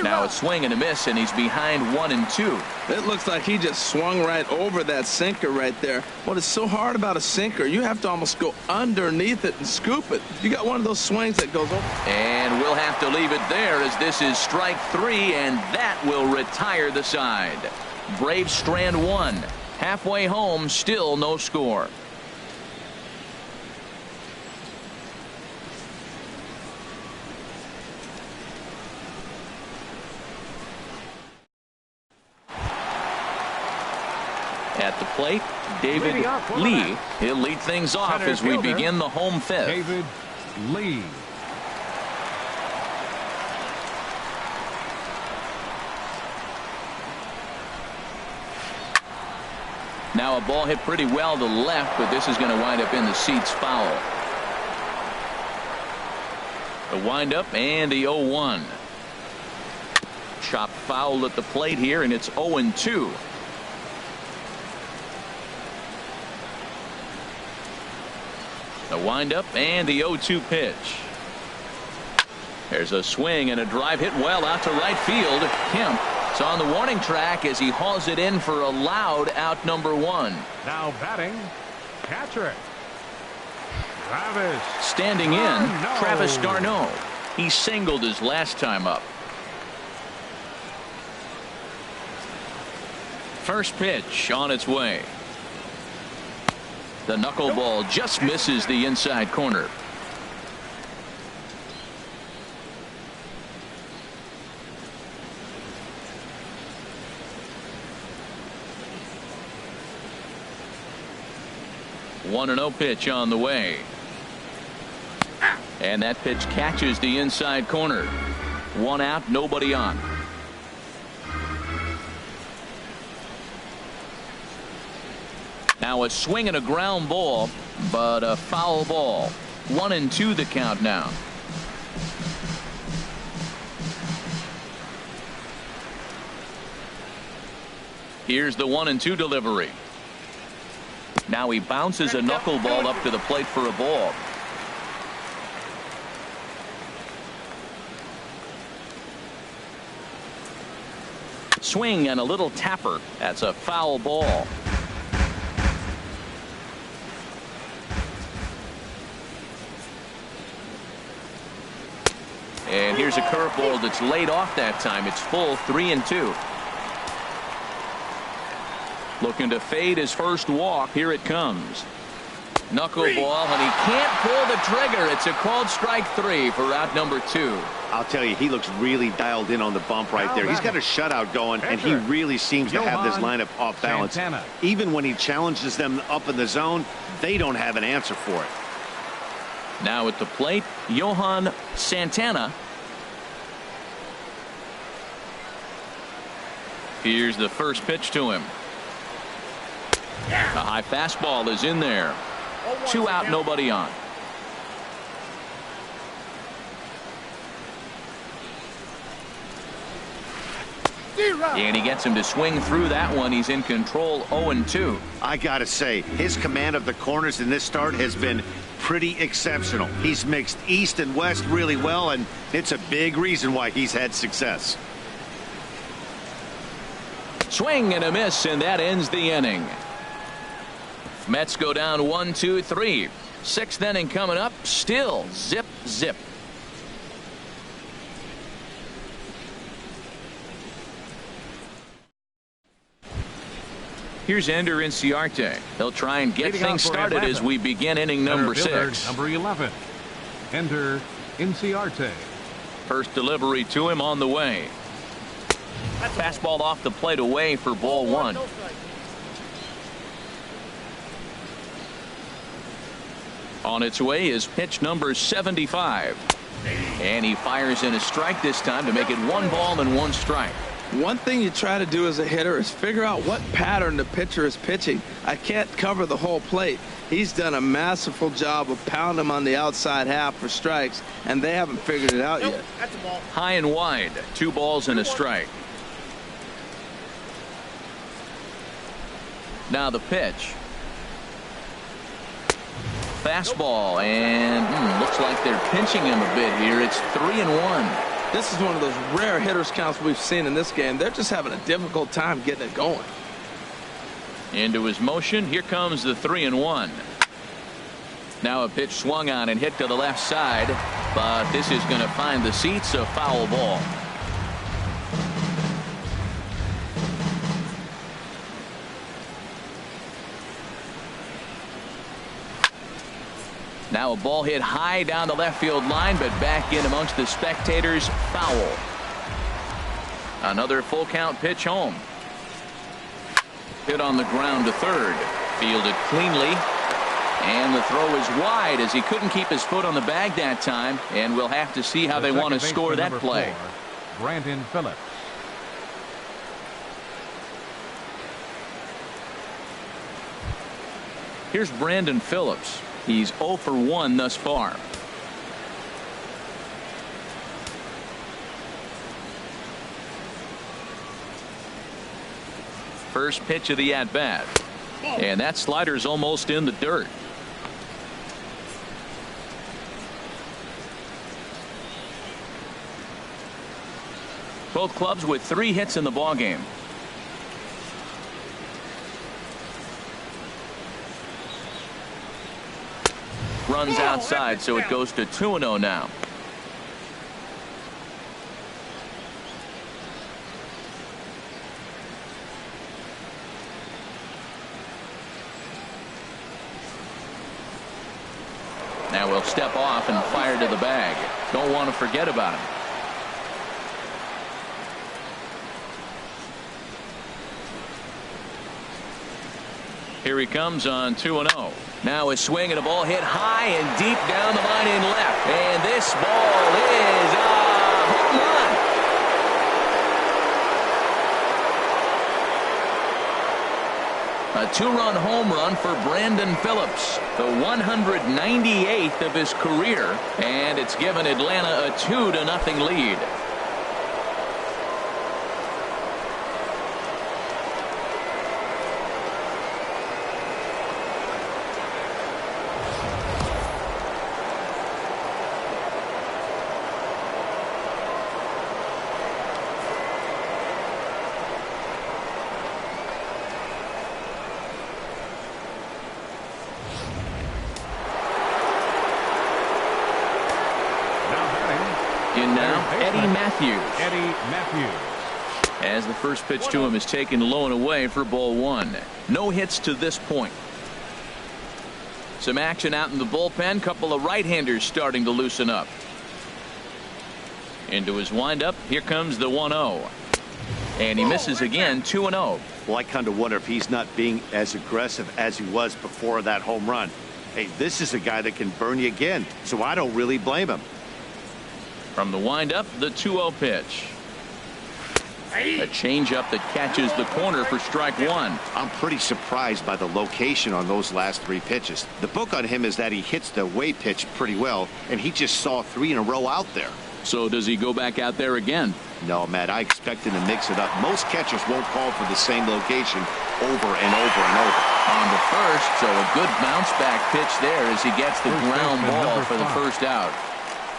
Now a swing and a miss, and he's behind 1 and 2. It looks like he just swung right over that sinker right there. What is so hard about a sinker, you have to almost go underneath it and scoop it. You got one of those swings that goes over. And we'll have to leave it there, as this is strike 3, and that will retire the side. Braves strand 1. Halfway home, still no score. At the plate, David Lee. He'll lead things off as we begin the home 5th. David Lee. Now a ball hit pretty well to left, but this is going to wind up in the seats foul. The windup and the 0-1. Chopped foul at the plate here, and it's 0-2. The windup and the 0-2 pitch. There's a swing and a drive hit well out to right field. Kemp is on the warning track as he hauls it in for a loud out number 1. Now batting, catcher, Travis. Standing in, Travis d'Arnaud. He singled his last time up. First pitch on its way. The knuckleball just misses the inside corner. One 1-0 pitch on the way. And that pitch catches the inside corner. 1 out, nobody on. Now a swing and a ground ball, but a foul ball. 1-2 the count now. Here's the 1-2 delivery. Now he bounces a knuckleball up to the plate for a ball. Swing and a little tapper. That's a foul ball. And here's a curveball that's laid off that time. It's full 3-2. Looking to fade his first walk. Here it comes. Knuckleball, and he can't pull the trigger. It's a called strike 3 for out number 2. I'll tell you, he looks really dialed in on the bump right there. He's got a shutout going, and he really seems to have this lineup off balance. Even when he challenges them up in the zone, they don't have an answer for it. Now at the plate, Johan Santana. Here's the first pitch to him. A high fastball is in there. 2 out, nobody on. And he gets him to swing through that one. He's in control, 0-2. I gotta say, his command of the corners in this start has been pretty exceptional. He's mixed east and west really well, and it's a big reason why he's had success. Swing and a miss, and that ends the inning. Mets go down 1-2-3. 6th inning coming up. Still zip zip. Here's Ender Inciarte. They'll try and get things started as we begin inning number 6. Number 11, Ender Inciarte. First delivery to him on the way. Fastball off the plate away for ball 1. On its way is pitch number 75. And he fires in a strike this time to make it 1 ball and 1 strike. One thing you try to do as a hitter is figure out what pattern the pitcher is pitching. I can't cover the whole plate. He's done a masterful job of pounding him on the outside half for strikes, and they haven't figured it out yet. That's a ball. High and wide. 2 balls and a strike. Now the pitch. Fastball, and looks like they're pinching him a bit here. It's 3-1. This is one of those rare hitters counts we've seen in this game. They're just having a difficult time getting it going. Into his motion. Here comes the 3-1. Now a pitch swung on and hit to the left side, but this is going to find the seats. A foul ball. Now a ball hit high down the left field line, but back in amongst the spectators. Foul. Another full count pitch home. Hit on the ground to third. Fielded cleanly. And the throw is wide as he couldn't keep his foot on the bag that time. And we'll have to see how they want to score that play. 4, Brandon Phillips. Here's Brandon Phillips. He's 0 for 1 thus far. First pitch of the at-bat. And that slider's almost in the dirt. Both clubs with 3 hits in the ballgame. Runs outside, so it goes to 2-0 now. Now we'll step off and fire to the bag. Don't want to forget about him. Here he comes on 2-0. Now a swing and a ball hit high and deep down the line in left. And this ball is a home run. A 2-run home run for Brandon Phillips, the 198th of his career, and it's given Atlanta a 2-0 lead. In now, Eddie Matthews. Eddie Matthews. As the first pitch to him is taken low and away for ball one. No hits to this point. Some action out in the bullpen. Couple of right-handers starting to loosen up. Into his windup. Here comes the 1-0. And he misses again. 2-0. Well, I kind of wonder if he's not being as aggressive as he was before that home run. Hey, this is a guy that can burn you again, so I don't really blame him. From the windup, the 2-0 pitch. A changeup that catches the corner for strike one. I'm pretty surprised by the location on those last three pitches. The book on him is that he hits the away pitch pretty well, and he just saw 3 in a row out there. So does he go back out there again? No, Matt, I expect him to mix it up. Most catchers won't call for the same location over and over and over. On the first, so a good bounce back pitch there as he gets the ground ball for the first out.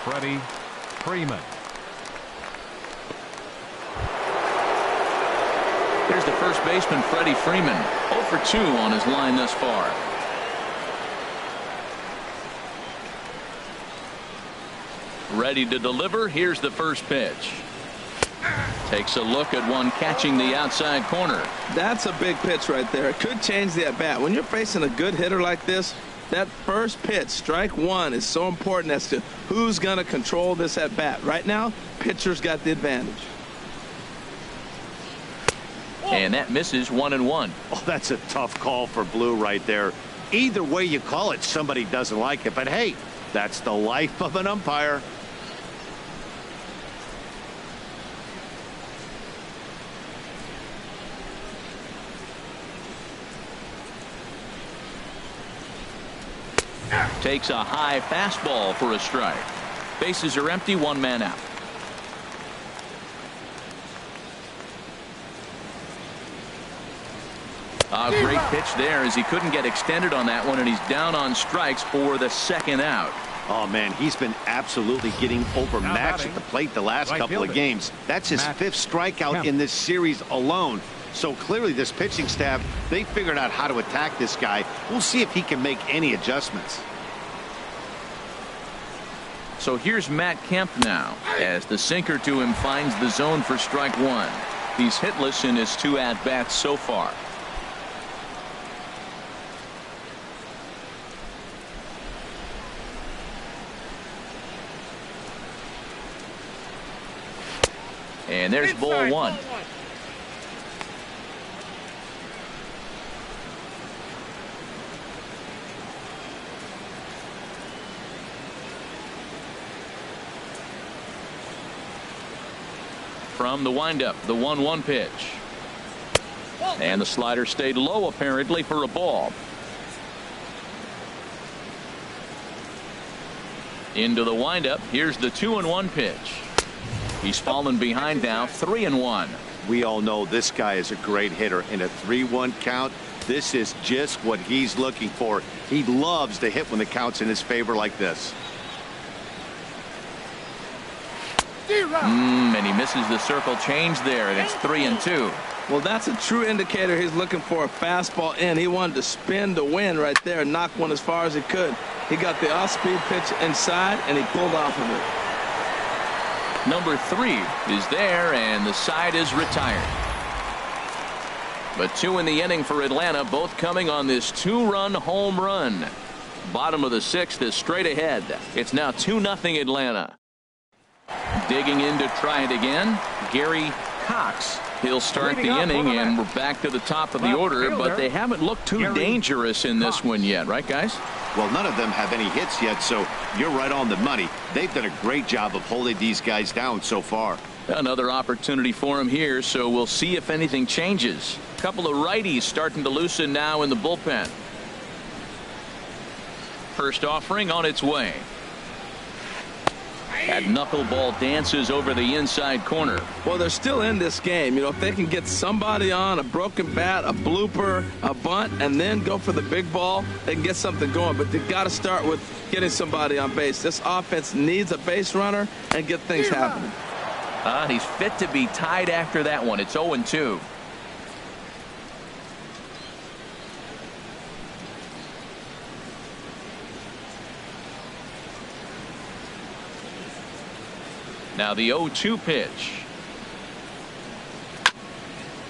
Freddie Freeman. Here's the first baseman, Freddie Freeman. 0 for 2 on his line thus far. Ready to deliver. Here's the first pitch. Takes a look at one catching the outside corner. That's a big pitch right there. It could change the at bat. When you're facing a good hitter like this, that first pitch, strike one, is so important as to who's going to control this at bat. Right now, pitcher's got the advantage. And that misses 1-1. Oh, that's a tough call for Blue right there. Either way you call it, somebody doesn't like it. But hey, that's the life of an umpire. Takes a high fastball for a strike. Bases are empty, 1 man out. A great pitch there as he couldn't get extended on that one, and he's down on strikes for the second out. Oh, man, he's been absolutely getting overmatched at the plate the last couple of games. That's his 5th strikeout in this series alone. So clearly this pitching staff, they figured out how to attack this guy. We'll see if he can make any adjustments. So here's Matt Kemp now as the sinker to him finds the zone for strike one. He's hitless in his 2 at-bats so far. And there's ball one. From the windup, the 1-1 pitch. And the slider stayed low apparently for a ball. Into the windup. Here's the 2-1 pitch. He's fallen behind now, 3-1. We all know this guy is a great hitter. In a 3-1 count, this is just what he's looking for. He loves to hit when the count's in his favor like this. And he misses the circle change there, and it's 3-2. Well, that's a true indicator he's looking for a fastball in. He wanted to spin the wind right there and knock one as far as he could. He got the off-speed pitch inside, and he pulled off of it. Number 3 is there, and the side is retired. But 2 in the inning for Atlanta, both coming on this 2-run home run. Bottom of the 6th is straight ahead. It's now 2-0 Atlanta. Digging in to try it again, Gary Cox. He'll start the inning, and we're back to the top of the order, but they haven't looked too dangerous in this one yet, right, guys? Well, none of them have any hits yet, so you're right on the money. They've done a great job of holding these guys down so far. Another opportunity for him here, so we'll see if anything changes. A couple of righties starting to loosen now in the bullpen. First offering on its way. That knuckleball dances over the inside corner. Well, they're still in this game. You know, if they can get somebody on a broken bat, a blooper, a bunt, and then go for the big ball, they can get something going. But they've got to start with getting somebody on base. This offense needs a base runner and get things happening. He's fit to be tied after that one. It's 0-2. Now the 0-2 pitch.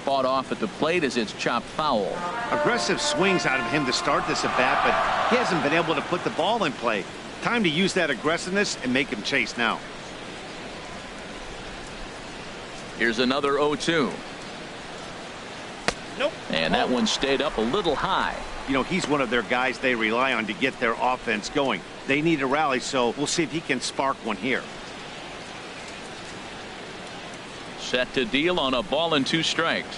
Fought off at the plate as it's chopped foul. Aggressive swings out of him to start this at bat, but he hasn't been able to put the ball in play. Time to use that aggressiveness and make him chase now. Here's another 0-2. Nope. And that one stayed up a little high. You know, he's one of their guys they rely on to get their offense going. They need a rally, so we'll see if he can spark one here. Set to deal on a ball and 2 strikes.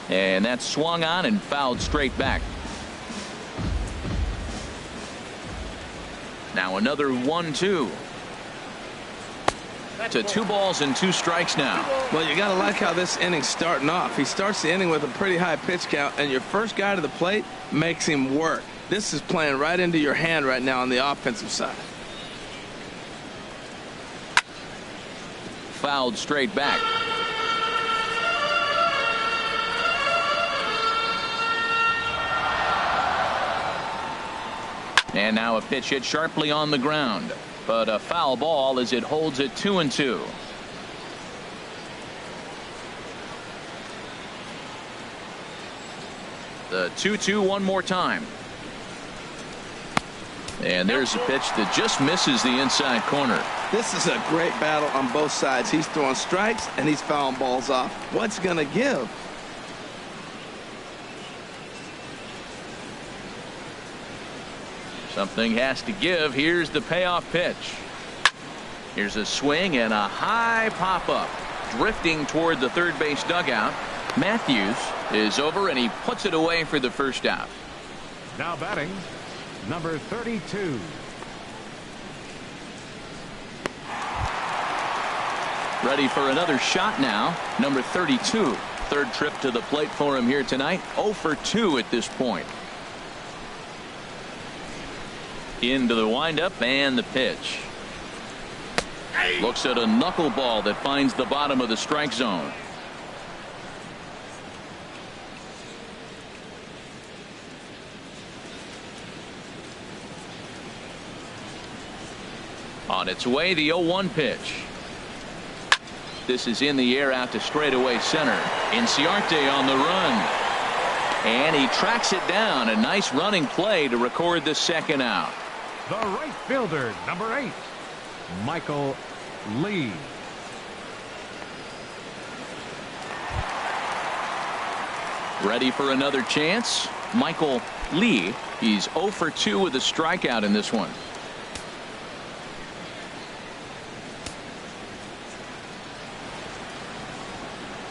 And that's swung on and fouled straight back. Now another 1-2. To 2 balls and 2 strikes now. Well, you got to like how this inning's starting off. He starts the inning with a pretty high pitch count, and your first guy to the plate makes him work. This is playing right into your hand right now on the offensive side. Fouled straight back. And now a pitch hit sharply on the ground, but a foul ball as it holds it 2-2. The 2-2 one more time. And there's a pitch that just misses the inside corner. This is a great battle on both sides. He's throwing strikes and he's fouling balls off. What's going to give? Something has to give. Here's the payoff pitch. Here's a swing and a high pop up. Drifting toward the third base dugout. Matthews is over and he puts it away for the first out. Now batting, number 32. Ready for another shot now. Number 32. Third trip to the plate for him here tonight. 0 for 2 at this point. Into the windup and the pitch. Looks at a knuckleball that finds the bottom of the strike zone. On its way, the 0-1 pitch. This is in the air out to straightaway center. Inciarte on the run. And he tracks it down. A nice running play to record the second out. The right fielder, number 8, Michael Lee. Ready for another chance? Michael Lee. He's 0 for 2 with a strikeout in this one.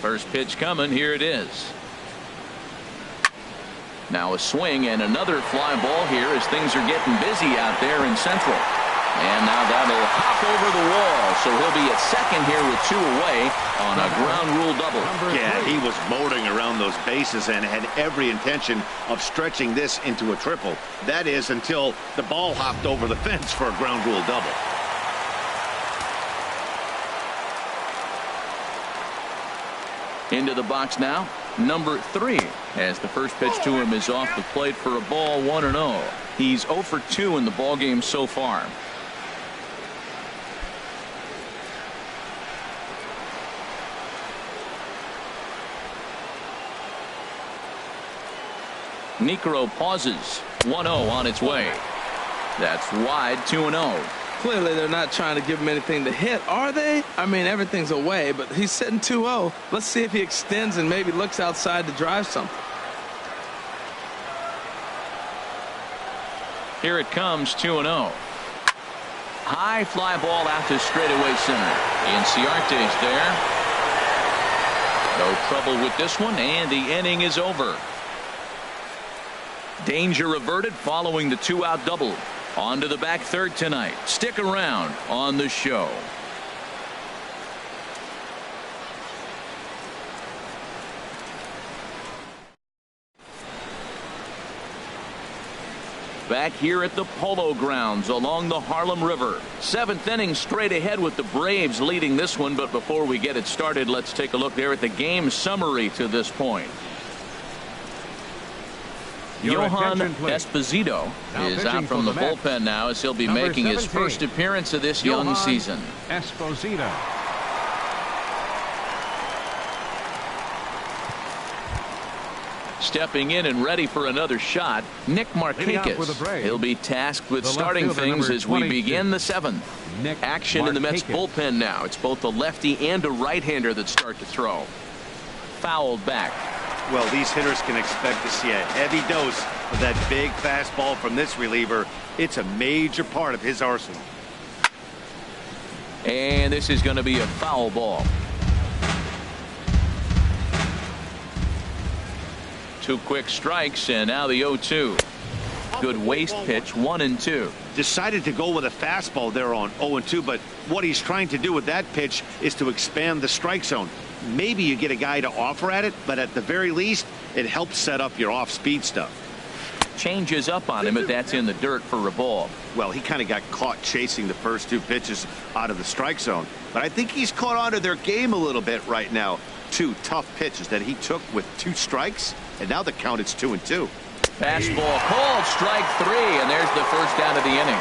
First pitch coming. Here it is. Now a swing and another fly ball here as things are getting busy out there in Central. And now that'll hop over the wall. So he'll be at second here with 2 away on a ground rule double. Yeah, he was motoring around those bases and had every intention of stretching this into a triple. That is until the ball hopped over the fence for a ground rule double. Into the box now, number 3, as the first pitch to him is off the plate for a ball, 1-0. He's 0 for 2 in the ballgame so far. Niekro pauses. 1-0 on its way. That's wide. 2-0. Clearly they're not trying to give him anything to hit, are they? I mean, everything's away, but he's sitting 2-0. Let's see if he extends and maybe looks outside to drive something. Here it comes. 2-0. High fly ball out to straightaway center. Inciarte's there. No trouble with this one, and the inning is over. Danger averted following the 2-out double. On to the back third tonight. Stick around on the show. Back here at the Polo Grounds along the Harlem River. 7th inning straight ahead with the Braves leading this one. But before we get it started, let's take a look there at the game summary to this point. Your Johan attention, please. Esposito Now is pitching out from for the the Mets, bullpen now as he'll be number making his 17, first appearance of this Johan young season. Esposito. Stepping in and ready for another shot, Nick Leading off with the Markakis. Braves, He'll be tasked with the left starting fielder, things number as we 22, begin the seventh. Nick Action in the Mets Markakis. bullpen now. It's both a lefty and a right-hander that start to throw. Fouled back. Well, these hitters can expect to see a heavy dose of that big fastball from this reliever. It's a major part of his arsenal. And this is going to be a foul ball. 2 quick strikes, and now the 0-2. Good waist pitch, 1-2. Decided to go with a fastball there on 0-2, but what he's trying to do with that pitch is to expand the strike zone. Maybe you get a guy to offer at it, but at the very least, it helps set up your off-speed stuff. Changes up on him, but that's in the dirt for a ball. Well, he kind of got caught chasing the first 2 pitches out of the strike zone, but I think he's caught on to their game a little bit right now. 2 tough pitches that he took with 2 strikes, and now the count is 2-2. Fastball called, strike 3, and there's the first out of the inning.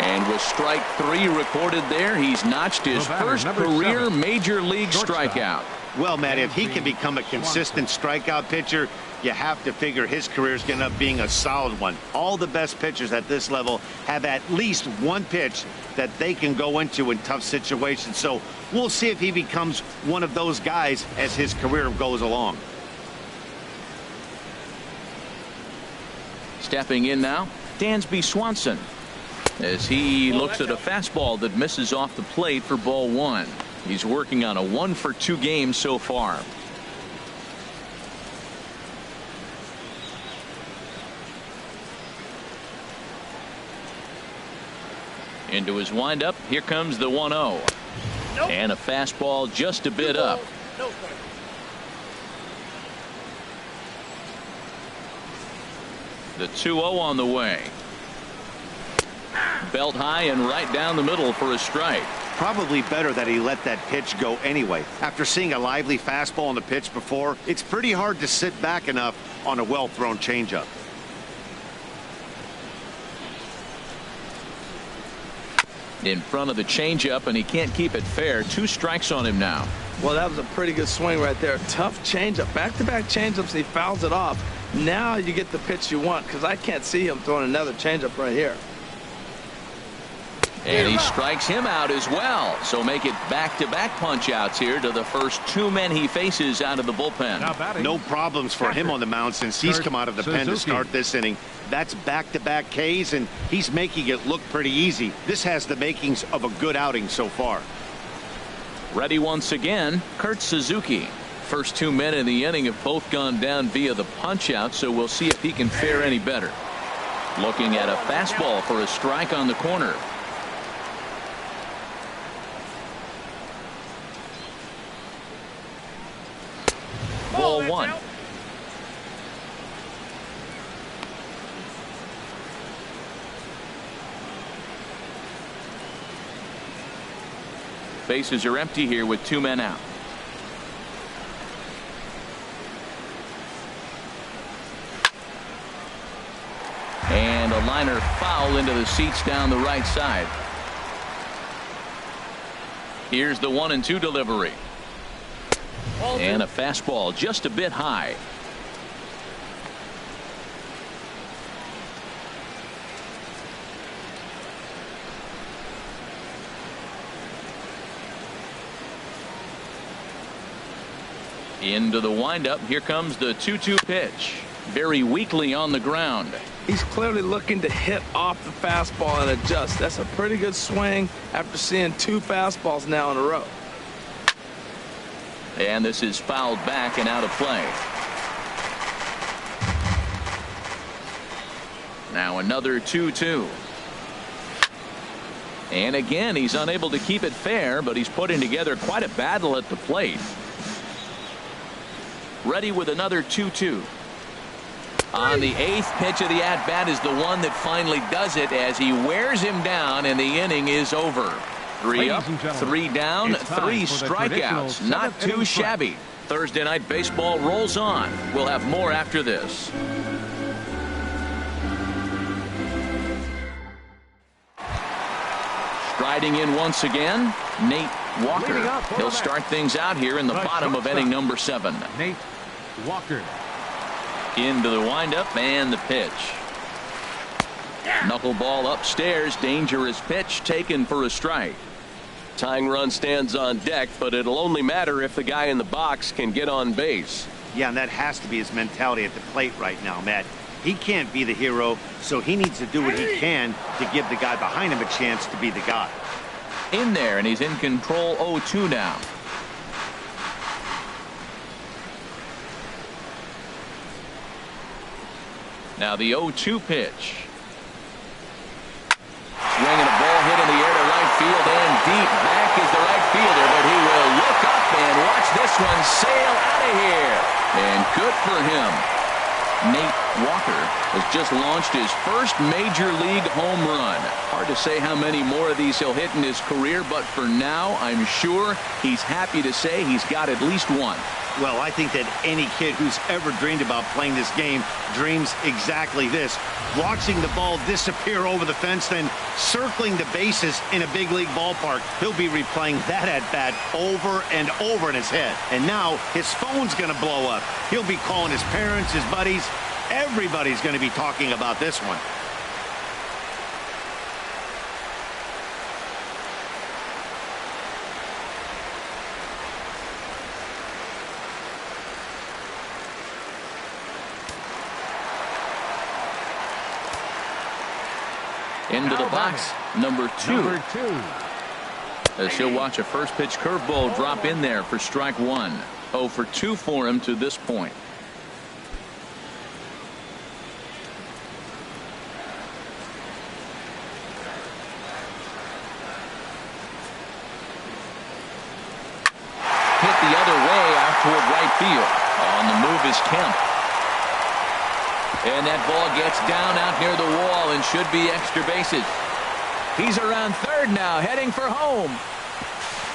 And with strike 3 recorded there, he's notched his first career major league strikeout. Well, Matt, if he can become a consistent strikeout pitcher, you have to figure his career is going to end up being a solid one. All the best pitchers at this level have at least 1 pitch that they can go into in tough situations. So we'll see if he becomes one of those guys as his career goes along. Stepping in now, Dansby Swanson, as he looks at a fastball that misses off the plate for ball 1. He's working on a 1-for-2 game so far. Into his windup. Here comes the 1-0. Nope. And a fastball just a bit up. Nope. The 2-0 on the way. Belt high and right down the middle for a strike. Probably better that he let that pitch go anyway. After seeing a lively fastball on the pitch before, it's pretty hard to sit back enough on a well-thrown changeup. In front of the changeup, and he can't keep it fair. 2 strikes on him now. Well, that was a pretty good swing right there. Tough changeup. Back-to-back changeups, and he fouls it off. Now you get the pitch you want, because I can't see him throwing another changeup right here. And he strikes him out as well. So make it back-to-back punch-outs here to the first 2 men he faces out of the bullpen. No problems for him on the mound since he's come out of the pen to start this inning. That's back-to-back Ks, and he's making it look pretty easy. This has the makings of a good outing so far. Ready once again, Kurt Suzuki. First 2 men in the inning have both gone down via the punch-out, so we'll see if he can fare any better. Looking at a fastball for a strike on the corner. Ball 1. Bases are empty here with 2 men out. And a liner foul into the seats down the right side. Here's the 1-2 delivery. And a fastball just a bit high. Into the windup. Here comes the 2-2 pitch. Very weakly on the ground. He's clearly looking to hit off the fastball and adjust. That's a pretty good swing after seeing 2 fastballs now in a row. And this is fouled back and out of play. Now another 2-2. And again, he's unable to keep it fair, but he's putting together quite a battle at the plate. Ready with another 2-2. On the 8th pitch of the at-bat is the one that finally does it as he wears him down, and the inning is over. 3 up, 3 down, 3 strikeouts. Not too shabby. Thursday Night Baseball rolls on. We'll have more after this. Striding in once again, Nate Walker. He'll start things out here in the bottom of inning number 7. Nate Walker. Into the windup and the pitch. Knuckleball upstairs. Dangerous pitch taken for a strike. Tying run stands on deck, but it'll only matter if the guy in the box can get on base. Yeah, and that has to be his mentality at the plate right now, Matt. He can't be the hero, so he needs to do what he can to give the guy behind him a chance to be the guy. In there, and he's in control 0-2 now. Now the 0-2 pitch. Swinging a ball hit in the air to right field and deep. Back is the right fielder, but he will look up and watch this one sail out of here. And good for him. Nate Walker has just launched his first major league home run. Hard to say how many more of these he'll hit in his career, but for now, I'm sure he's happy to say he's got at least one. Well, I think that any kid who's ever dreamed about playing this game dreams exactly this. Watching the ball disappear over the fence, then circling the bases in a big league ballpark. He'll be replaying that at-bat over and over in his head. And now his phone's going to blow up. He'll be calling his parents, his buddies. Everybody's going to be talking about this one. Into the box, number 2. As he'll watch a first pitch curveball drop in there for strike 1. 0 for 2 for him to this point. Hit the other way out toward right field. On the move is Kemp. And that ball gets down out near the wall and should be extra bases. He's around third now, heading for home.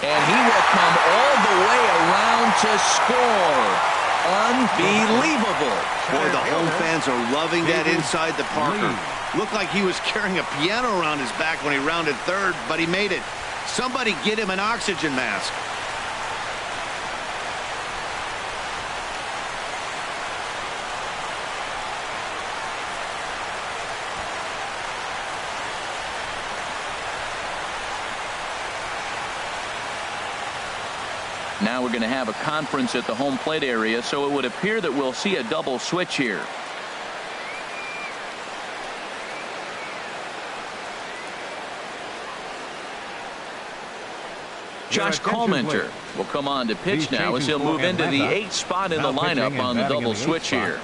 And he will come all the way around to score. Unbelievable. Boy, the home fans are loving that inside the Parker. Looked like he was carrying a piano around his back when he rounded third, but he made it. Somebody get him an oxygen mask. Now we're going to have a conference at the home plate area, so it would appear that we'll see a double switch here. Josh Collmenter will come on to pitch now as he'll move into the 8th spot in the lineup on the double switch here.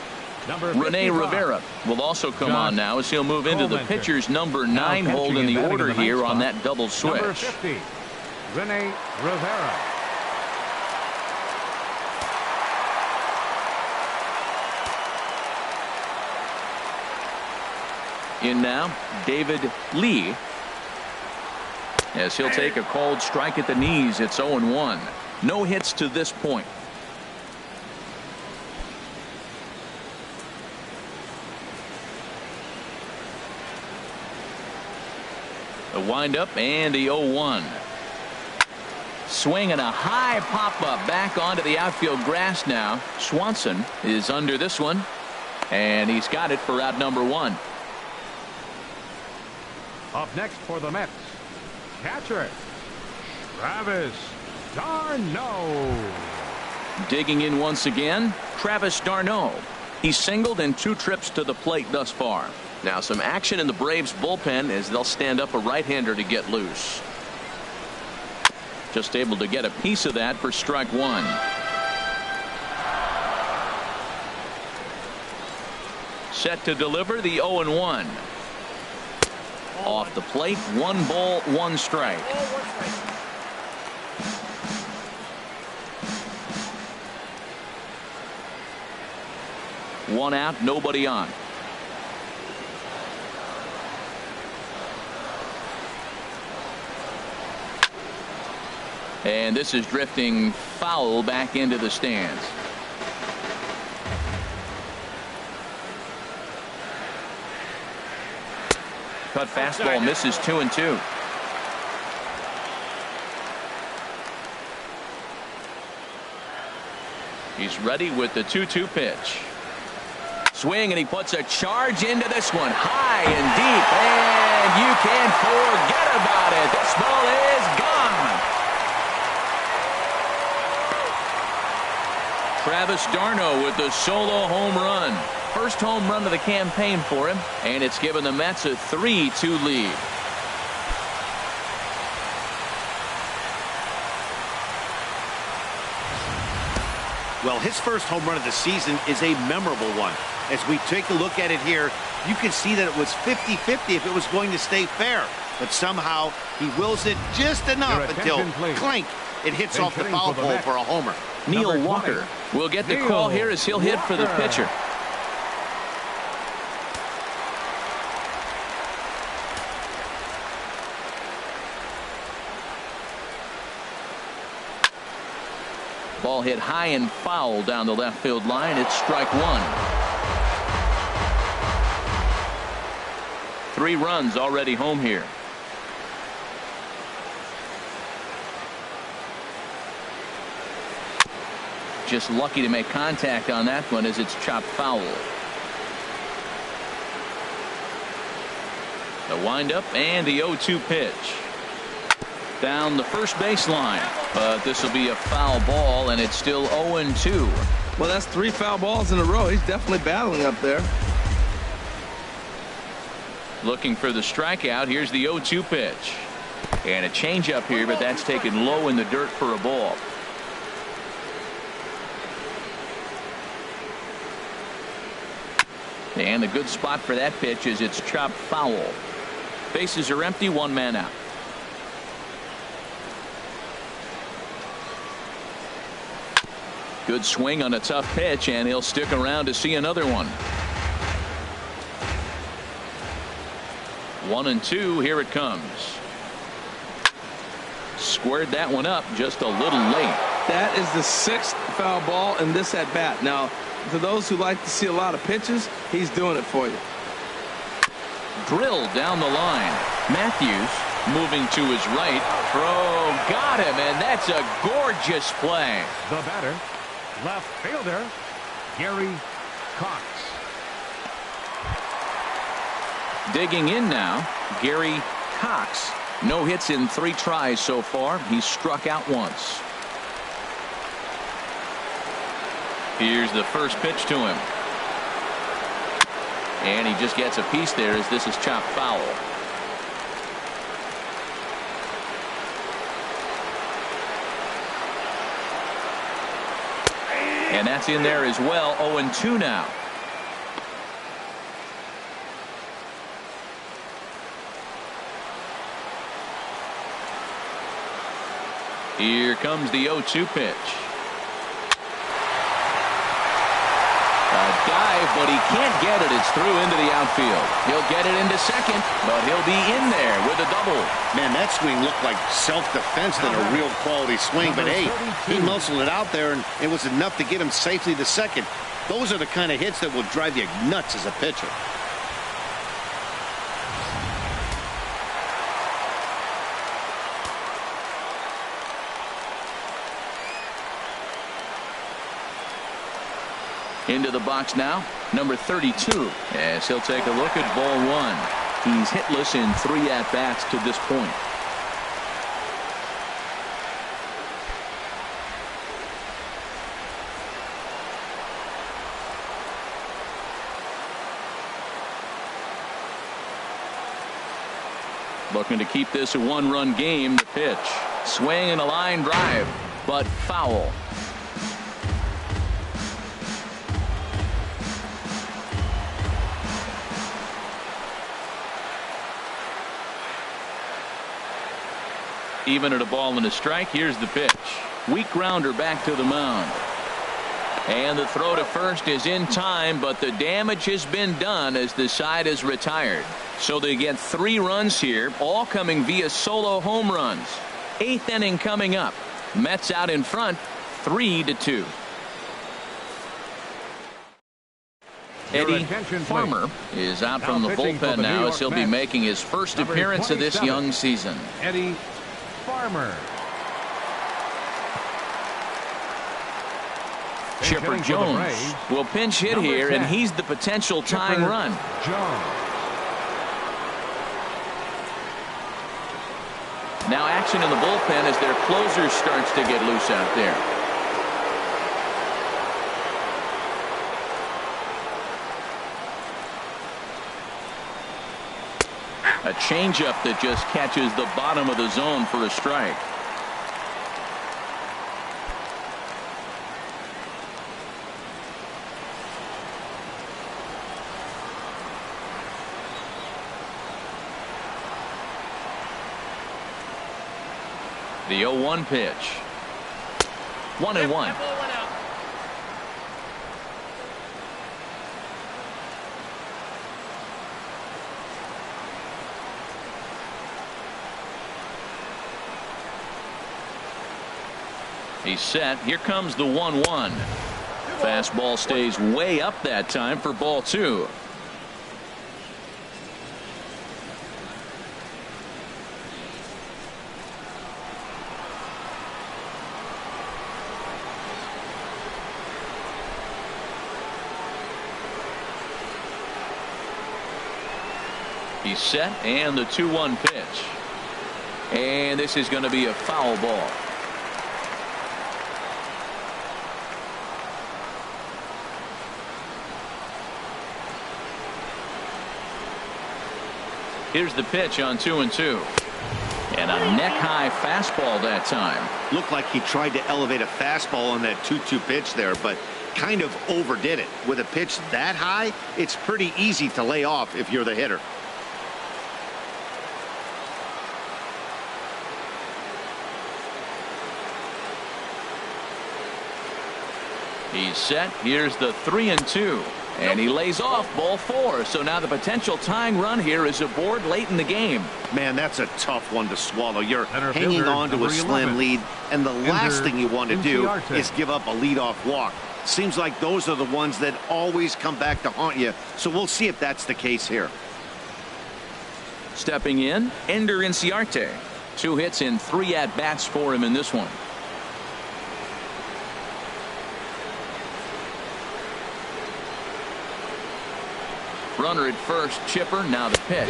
Rene Rivera will also come on now as he'll move into the pitcher's number 9 hold in the order here on that double switch. Number 50, Rene Rivera. In now, David Lee. As he'll take a cold strike at the knees. It's 0-1. No hits to this point. A windup and the 0-1. Swing and a high pop-up back onto the outfield grass now. Swanson is under this one. And he's got it for out number 1. Up next for the Mets, catcher, Travis d'Arnaud. Digging in once again, Travis d'Arnaud. He's singled in 2 trips to the plate thus far. Now some action in the Braves bullpen as they'll stand up a right-hander to get loose. Just able to get a piece of that for strike 1. Set to deliver the 0-1. Off the plate, 1 ball, 1 strike. One out, nobody on. And this is drifting foul back into the stands. Cut fastball misses 2-2. He's ready with the 2-2 pitch. Swing, and he puts a charge into this one. High and deep, and you can forget about it. This ball is gone. Travis d'Arnaud with the solo home run. First home run of the campaign for him, and it's given the Mets a 3-2 lead. Well, his first home run of the season is a memorable one. As we take a look at it here, you can see that it was 50-50 if it was going to stay fair. But somehow he wills it just enough until clink, it hits off the foul pole for a homer. Neil Walker will get the call here as he'll hit for the pitcher. Ball hit high and foul down the left field line. It's strike one. 3 runs already home here. Just lucky to make contact on that one as it's chopped foul. The windup and the 0-2 pitch. Down the first baseline, but this will be a foul ball, and it's still 0-2. Well, that's 3 foul balls in a row. He's definitely battling up there. Looking for the strikeout. Here's the 0-2 pitch, and a changeup here, but that's taken low in the dirt for a ball. And the good spot for that pitch is it's chopped foul. Bases are empty, 1 man out. Good swing on a tough pitch, and he'll stick around to see another one. 1-2, here it comes. Squared that one up just a little late. That is the 6th foul ball in this at bat. Now, to those who like to see a lot of pitches, he's doing it for you. Drilled down the line. Matthews moving to his right. Throw, got him, and that's a gorgeous play. The batter, left fielder, Gary Cox. Digging in now, Gary Cox. No hits in 3 tries so far. He's struck out once. Here's the first pitch to him. And he just gets a piece there as this is chopped foul. And that's in there as well. 0-2 now. Here comes the 0-2 pitch. A dive, but he can't get it. It's through into the outfield. He'll get it into second, but he'll be in there with a double. Man, that swing looked like self-defense than a real quality swing. But hey, he muscled it out there, and it was enough to get him safely to second. Those are the kind of hits that will drive you nuts as a pitcher. Into the box now, number 32, as he'll take a look at ball 1. He's hitless in 3 at-bats to this point. Looking to keep this a 1-run game. The pitch, swing and a line drive, but foul. Even at a ball and a strike. Here's the pitch. Weak grounder back to the mound. And the throw to first is in time, but the damage has been done as the side is retired. So they get 3 runs here, all coming via solo home runs. 8th inning coming up. Mets out in front, 3-2. Eddie Farmer is out from the bullpen now as he'll be making his first appearance of this young season. Eddie Farmer. Chipper Jones will pinch hit here, and he's the potential tying run. Now action in the bullpen as their closer starts to get loose out there. A changeup that just catches the bottom of the zone for a strike. The 0-1 pitch. 1-1. He's set. Here comes the 1-1. Fastball stays way up that time for ball 2. He's set, and the 2-1 pitch. And this is going to be a foul ball. Here's the pitch on 2-2. And a neck-high fastball that time. Looked like he tried to elevate a fastball on that 2-2 pitch there, but kind of overdid it. With a pitch that high, it's pretty easy to lay off if you're the hitter. He's set. Here's the 3-2. And he lays off ball 4. So now the potential tying run here is aboard late in the game. Man, that's a tough one to swallow. You're hanging on to a slim lead, and the last thing you want to do is give up a leadoff walk. Seems like those are the ones that always come back to haunt you. So we'll see if that's the case here. Stepping in, Ender Inciarte. 2 hits in 3 at-bats for him in this one. Runner at first, Chipper, now the pitch.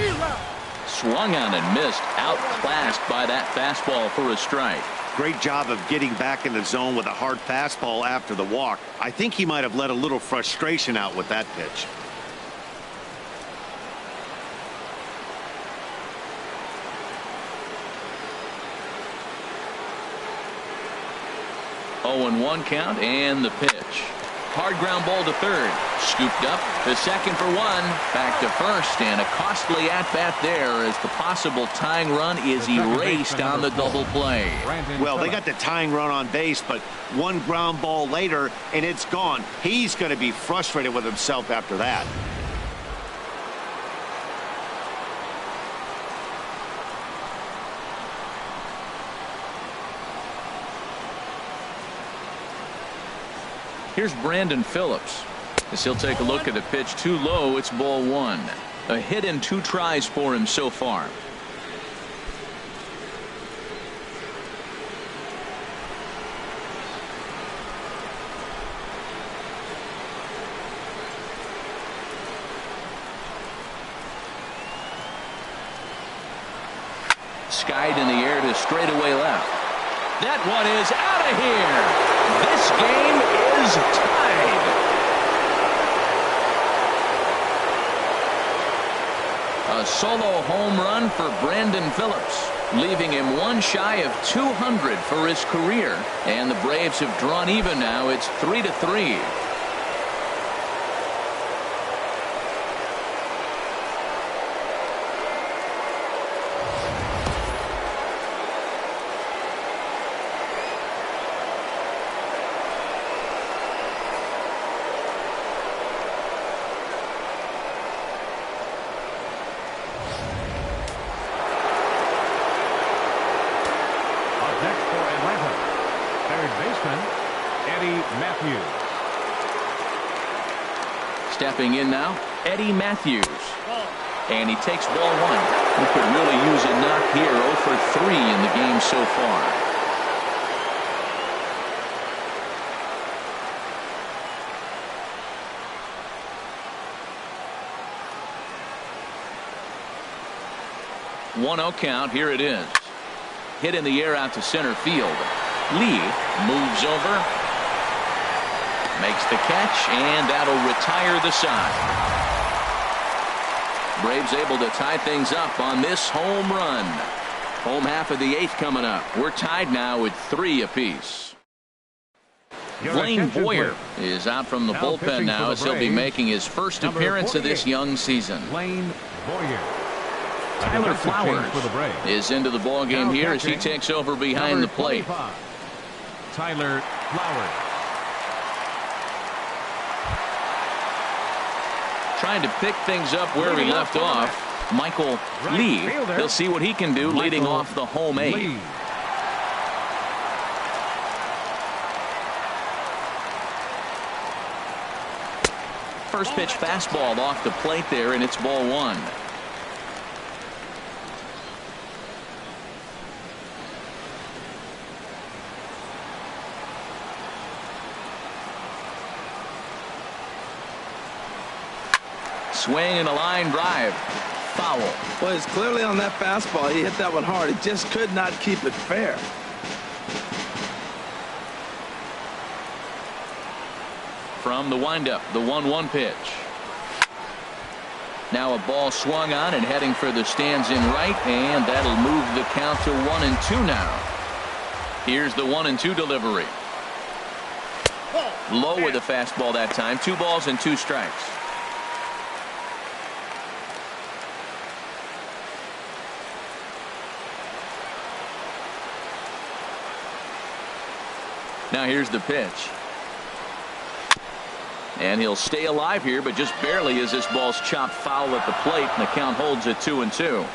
Swung on and missed, outclassed by that fastball for a strike. Great job of getting back in the zone with a hard fastball after the walk. I think he might have let a little frustration out with that pitch. Oh, 0-1 count, and the pitch. Hard ground ball to third. Scooped up to second for 1. Back to first, and a costly at-bat there as the possible tying run is erased on the double play. Well, they got the tying run on base, but 1 ground ball later, and it's gone. He's going to be frustrated with himself after that. Here's Brandon Phillips as he'll take a look at the pitch. Too low. It's ball 1. A hit in 2 tries for him so far. Skied in the air to straightaway left. That one is out of here. This game is tied. A solo home run for Brandon Phillips, leaving him 1 shy of 200 for his career. And the Braves have drawn even now. It's 3-3. third baseman, Eddie Matthews. Stepping in now, Eddie Matthews. And he takes ball one. He could really use a knock here. 0 for 3 in the game so far. One-0 count. Here it is. Hit in the air out to center field. Lee moves over, makes the catch, and that'll retire the side. Braves able to tie things up on this home run. Home half of the 8th coming up. We're tied now with 3 apiece. Blaine Boyer is out from the bullpen now as he'll be making his first appearance of this young season. Blaine Boyer. Tyler Flowers is into the ball game here as he takes over behind the plate. Tyler Flowers. Trying to pick things up where he left off. Michael Lee. He'll see what he can do leading off the home 8. First pitch fastball off the plate there, and it's ball 1. Swing and a line drive. Foul. Well, it's clearly on that fastball. He hit that one hard. He just could not keep it fair. From the windup, the 1-1 pitch. Now a ball swung on and heading for the stands in right, and that'll move the count to 1-2 now. Here's the 1-2 delivery. Low with the fastball that time. 2 balls and 2 strikes. Now here's the pitch. And he'll stay alive here, but just barely as this ball's chopped foul at the plate, and the count holds at 2-2.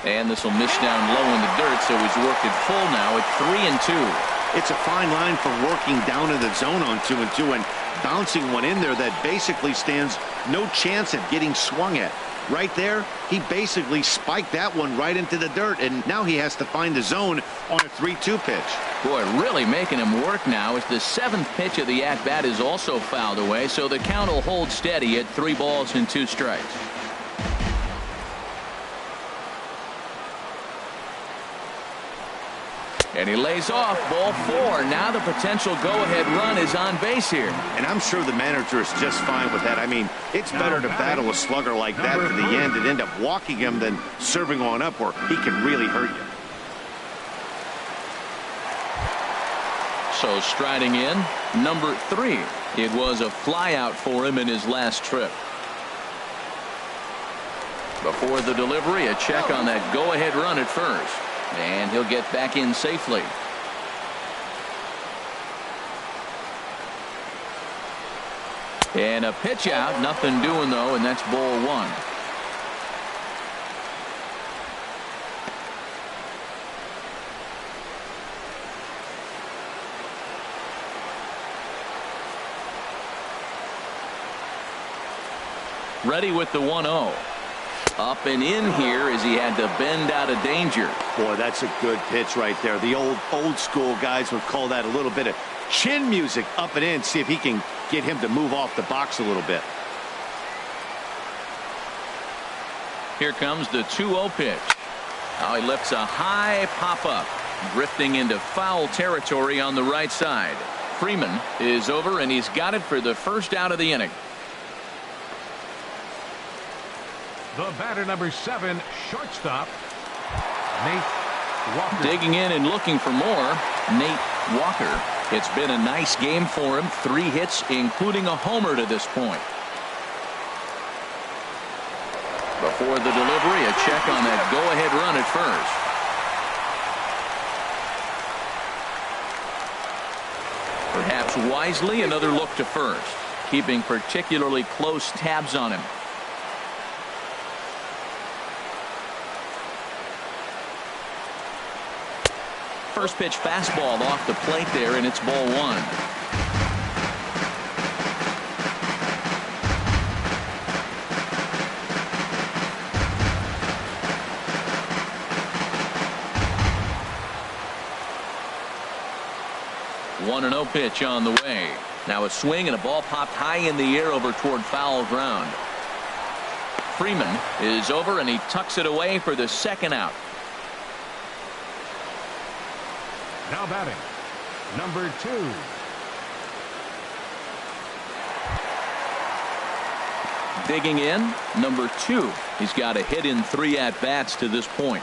And this will miss down low in the dirt, so he's worked it full now at 3-2. It's a fine line for working down in the zone on 2-2 and bouncing one in there that basically stands no chance at getting swung at. Right there, he basically spiked that one right into the dirt, and now he has to find the zone on a 3-2 pitch. Boy, really making him work now as the 7th pitch of the at-bat is also fouled away, so the count will hold steady at 3 balls and 2 strikes. And he lays off ball 4. Now the potential go-ahead run is on base here. And I'm sure the manager is just fine with that. I mean, it's better to battle a slugger like that to the end and end up walking him than serving on up where he can really hurt you. So striding in, number 3. It was a flyout for him in his last trip. Before the delivery, a check on that go-ahead run at first. And he'll get back in safely. And a pitch out. Nothing doing, though, and that's ball 1. Ready with the 1-0. Up and in here as he had to bend out of danger. Boy, that's a good pitch right there. The old school guys would call that a little bit of chin music. Up and in, see if he can get him to move off the box a little bit. Here comes the 2-0 pitch. Now he lifts a high pop-up, drifting into foul territory on the right side. Freeman is over, and he's got it for the first out of the inning. The batter, number 7, shortstop, Nate Walker. Digging in and looking for more, Nate Walker. It's been a nice game for him. 3 hits, including a homer to this point. Before the delivery, a check on that go-ahead run at first. Perhaps wisely, another look to first, keeping particularly close tabs on him. first pitch fastball off the plate there, and it's ball one. One and 0 pitch on the way. Now a swing and a ball popped high in the air over toward foul ground. Freeman is over and he tucks it away for the second out. Now batting, number 2. Digging in, number 2. He's got a hit in 3 at-bats to this point.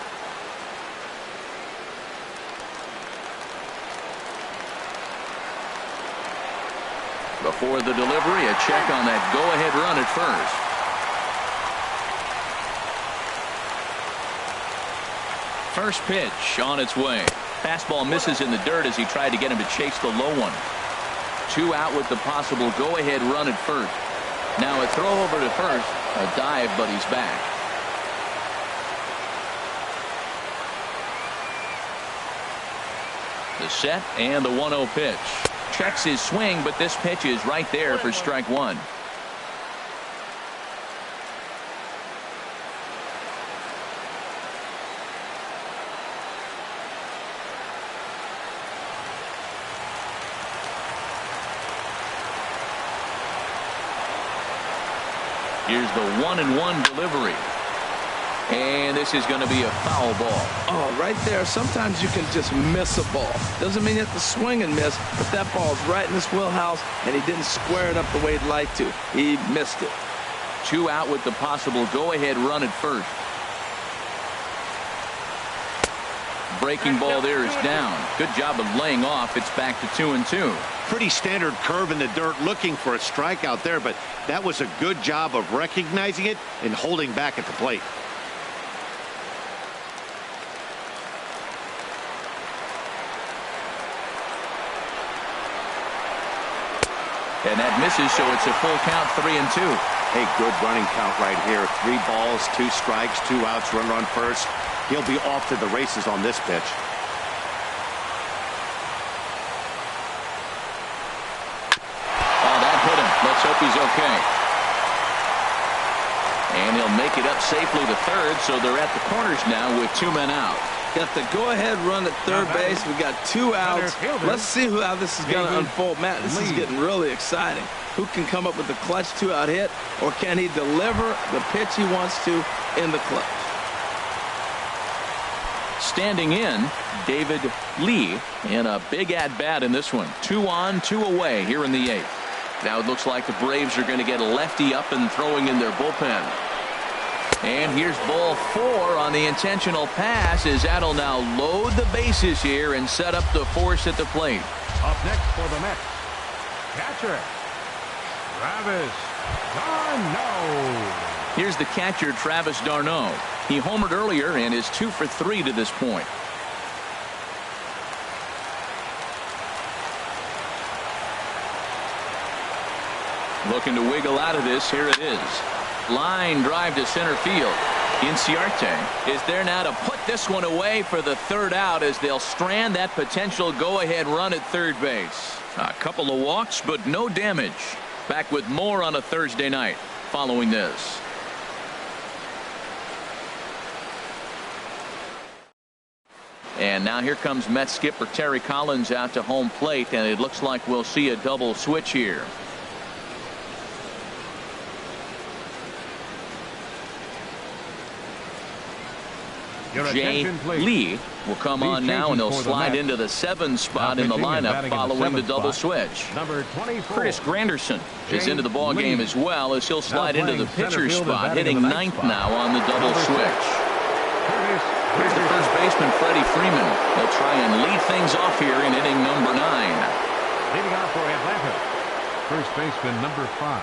Before the delivery, a check on that go-ahead run at first. First pitch on its way. Fastball misses in the dirt as he tried to get him to chase the low one. 2 out with the possible go-ahead run at first. Now a throw over to first. A dive, but he's back. The set and the 1-0 pitch. Checks his swing, but this pitch is right there for strike one. Here's the 1-1 delivery. And this is going to be a foul ball. Oh, right there. Sometimes you can just miss a ball. Doesn't mean you have to swing and miss, but that ball's right in his wheelhouse, and he didn't square it up the way he'd like to. He missed it. 2 out with the possible go-ahead run at first. Breaking ball there is down. Good job of laying off. It's back to 2-2. Pretty standard curve in the dirt, looking for a strikeout there, but that was a good job of recognizing it and holding back at the plate. And that misses, so it's a full count, 3-2. Hey, good running count right here. 3 balls, 2 strikes, 2 outs, run on first. He'll be off to the races on this pitch. Oh, that hit him. Let's hope he's okay. And he'll make it up safely to third, so they're at the corners now with 2 men out. Got the go-ahead run at third base. We got 2 outs. Let's see how this is going to unfold. Matt, this is getting really exciting. Who can come up with a clutch 2-out hit, or can he deliver the pitch he wants to in the clutch? Standing in, David Lee in a big at-bat in this one. 2 on, 2 away here in the 8th. Now it looks like the Braves are going to get a lefty up and throwing in their bullpen. And here's ball 4 on the intentional pass as that'll now load the bases here and set up the force at the plate. Up next for the Mets, catcher, Travis d'Arnaud. Here's the catcher, Travis d'Arnaud. He homered earlier and is 2 for 3 to this point. Looking to wiggle out of this. Here it is. Line drive to center field. Inciarte is there now to put this one away for the 3rd out as they'll strand that potential go-ahead run at third base. A couple of walks, but no damage. Back with more on a Thursday night following this. And now here comes Mets skipper Terry Collins out to home plate, and it looks like we'll see a double switch here. Jay Lee will come on now, and he'll slide into the 7 spot in the lineup following the double switch. Number 24. Curtis Granderson is into the ball game as well, as he'll slide into the pitcher spot, hitting 9th now on the double switch. Here's the first baseman, Freddie Freeman. He'll try and lead things off here in inning number 9. Leading off for Atlanta, first baseman number 5.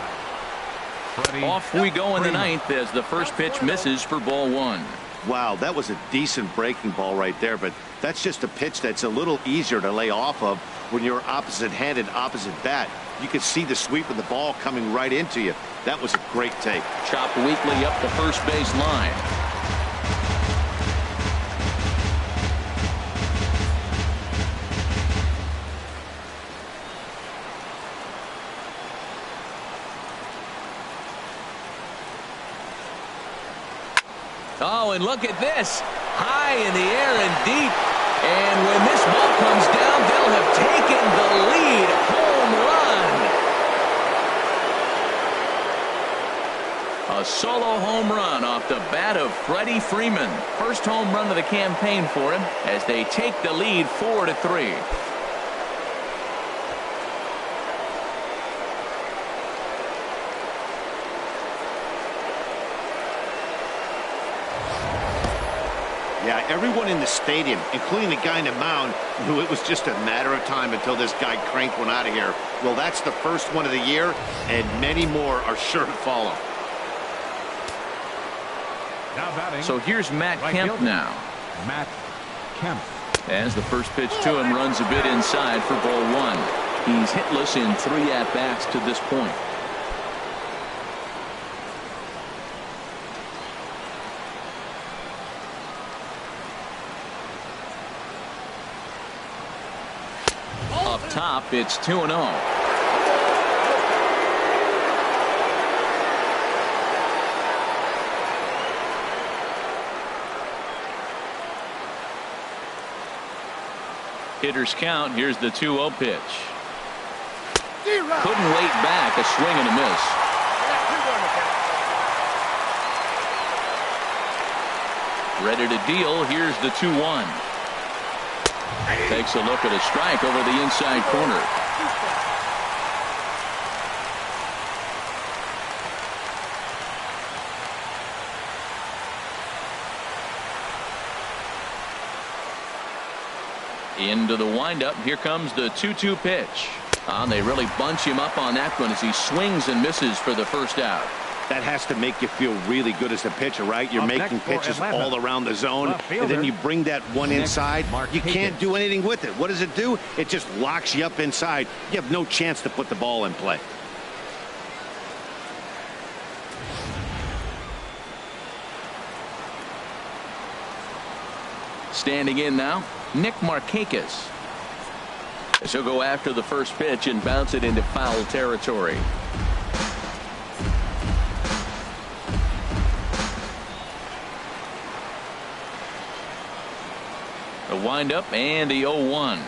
Freddie Off we go in the Freeman. 9th as the first pitch misses for ball 1. Wow, that was a decent breaking ball right there, but that's just a pitch that's a little easier to lay off of when you're opposite-handed, opposite bat. You could see the sweep of the ball coming right into you. That was a great take. Chopped weakly up the first base line. Oh, and look at this. High in the air and deep. And when this ball comes down, they'll have taken the lead. Home run. A solo home run off the bat of Freddie Freeman. First home run of the campaign for him as they take the lead 4-3. Yeah, everyone in the stadium, including the guy in the mound, knew it was just a matter of time until this guy cranked one out of here. Well, that's the first one of the year, and many more are sure to follow. Now batting. So here's Matt Kemp now. Matt Kemp. As the first pitch to him runs a bit inside for ball one. He's hitless in 3 at-bats to this point. Up top, it's 2-0. Hitters count. Here's the 2-0 pitch. Couldn't wait back. A swing and a miss. Ready to deal. Here's the 2-1. Takes a look at a strike over the inside corner. Into the windup. Here comes the 2-2 pitch. They really bunch him up on that one as he swings and misses for the first out. That has to make you feel really good as a pitcher, right? You're making pitches all around the zone, and then you bring that one inside. You can't do anything with it. What does it do? It just locks you up inside. You have no chance to put the ball in play. Standing in now, Nick Markakis. He'll go after the first pitch and bounce it into foul territory. A windup and the 0-1.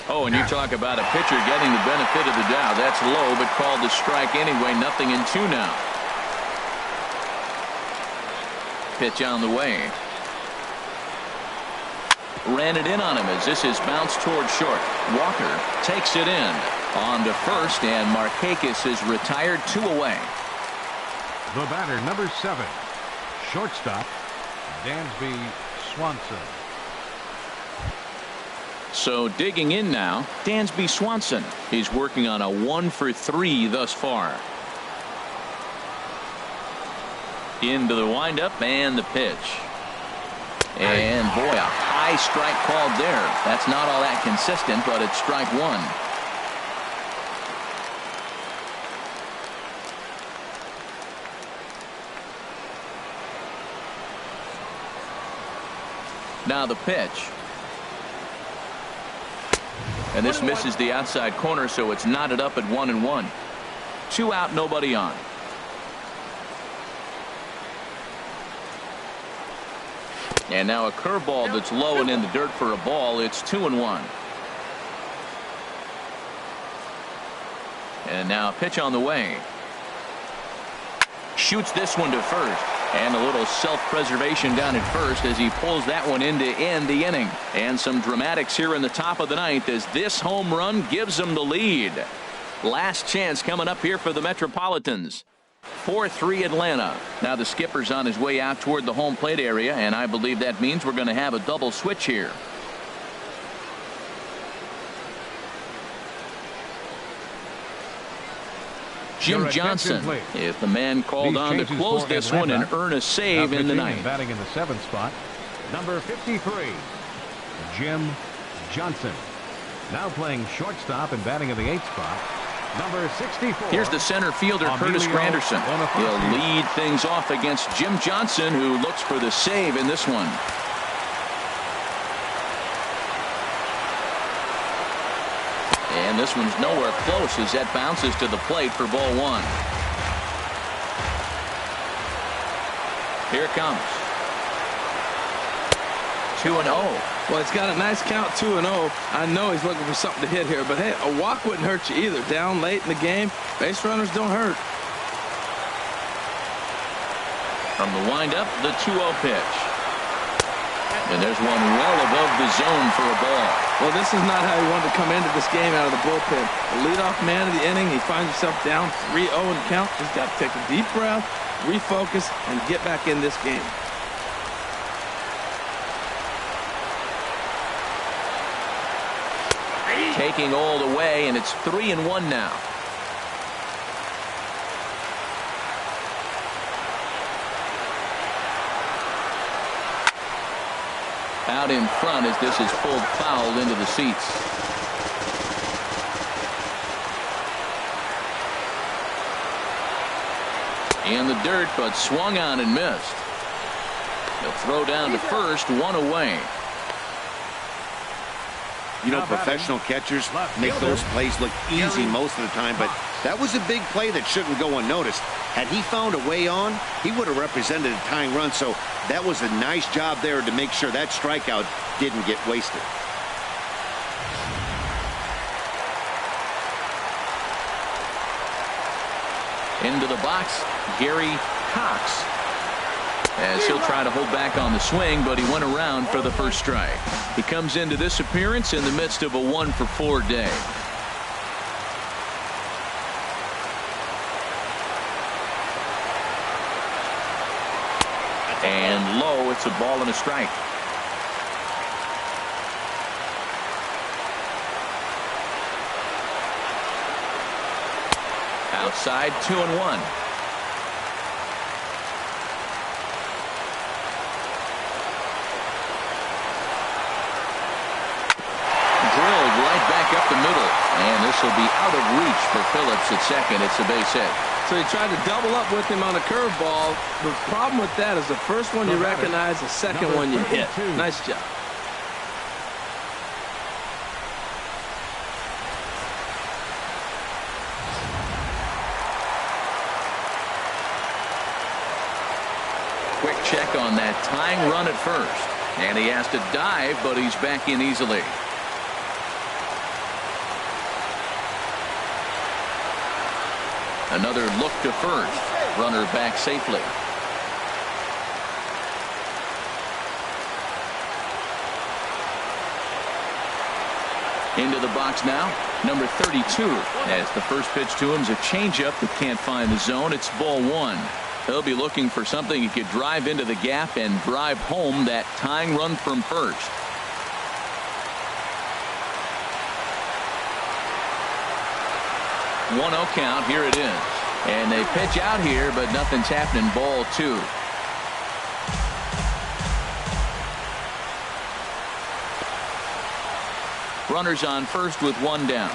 Oh, and you talk about a pitcher getting the benefit of the doubt. That's low, but called a strike anyway. 0-2 now. Pitch on the way. Ran it in on him as this is bounced toward short. Walker takes it in. On to first, and Markakis is retired, 2 away. The batter, number 7, shortstop, Dansby Swanson. So digging in now, Dansby Swanson. He's working on a 1-for-3 thus far. Into the windup and the pitch. And boy, a high strike called there. That's not all that consistent, but it's strike one. Now the pitch. And this misses the outside corner, so it's knotted up at 1-1. 2 out, nobody on. And now a curveball that's low and in the dirt for a ball. It's 2-1. And now a pitch on the way. Shoots this one to first. And a little self-preservation down at first as he pulls that one in to end the inning. And some dramatics here in the top of the ninth as this home run gives them the lead. Last chance coming up here for the Metropolitans. 4-3 Atlanta. Now the skipper's on his way out toward the home plate area, and I believe that means we're going to have a double switch here. Jim Johnson is the man called on to close this one and earn a save in the ninth. Batting in the 7th spot, number 53, Jim Johnson. Now playing shortstop and batting in the 8th spot, number 64. Here's the center fielder, Curtis Granderson. He'll lead things off against Jim Johnson, who looks for the save in this one. And this one's nowhere close as that bounces to the plate for ball one. Here it comes. 2-0. Well, he's got a nice count, 2-0. I know he's looking for something to hit here, but hey, a walk wouldn't hurt you either. Down late in the game, base runners don't hurt. From the windup, the 2-0 pitch. And there's one well above the zone for a ball. Well, this is not how he wanted to come into this game out of the bullpen. The leadoff man of the inning, he finds himself down 3-0 in the count. He's got to take a deep breath, refocus, and get back in this game. Taking all the way, and it's 3-1 now. Out in front as this is pulled foul into the seats. In the dirt, but swung on and missed. He'll throw down to first, one away. You know, professional catchers make those plays look easy most of the time, but that was a big play that shouldn't go unnoticed. Had he found a way on, he would have represented a tying run, so that was a nice job there to make sure that strikeout didn't get wasted. Into the box, Gary Cox. As he'll try to hold back on the swing, but he went around for the first strike. He comes into this appearance in the midst of a 1-for-4 day. And low, it's a ball and a strike. Outside, 2-1. Back up the middle, and this will be out of reach for Phillips at second. It's a base hit. So he tried to double up with him on a curveball. The problem with that is the first one you recognize, the second one you hit. Nice job. Quick check on that tying run at first, and he has to dive, but he's back in easily. Another look to first. Runner back safely. Into the box now, number 32. As the first pitch to him is a changeup that can't find the zone. It's ball one. He'll be looking for something he could drive into the gap and drive home that tying run from first. One 0 count. Here it is. And they pitch out here, but nothing's happening. Ball two. Runners on first with one down.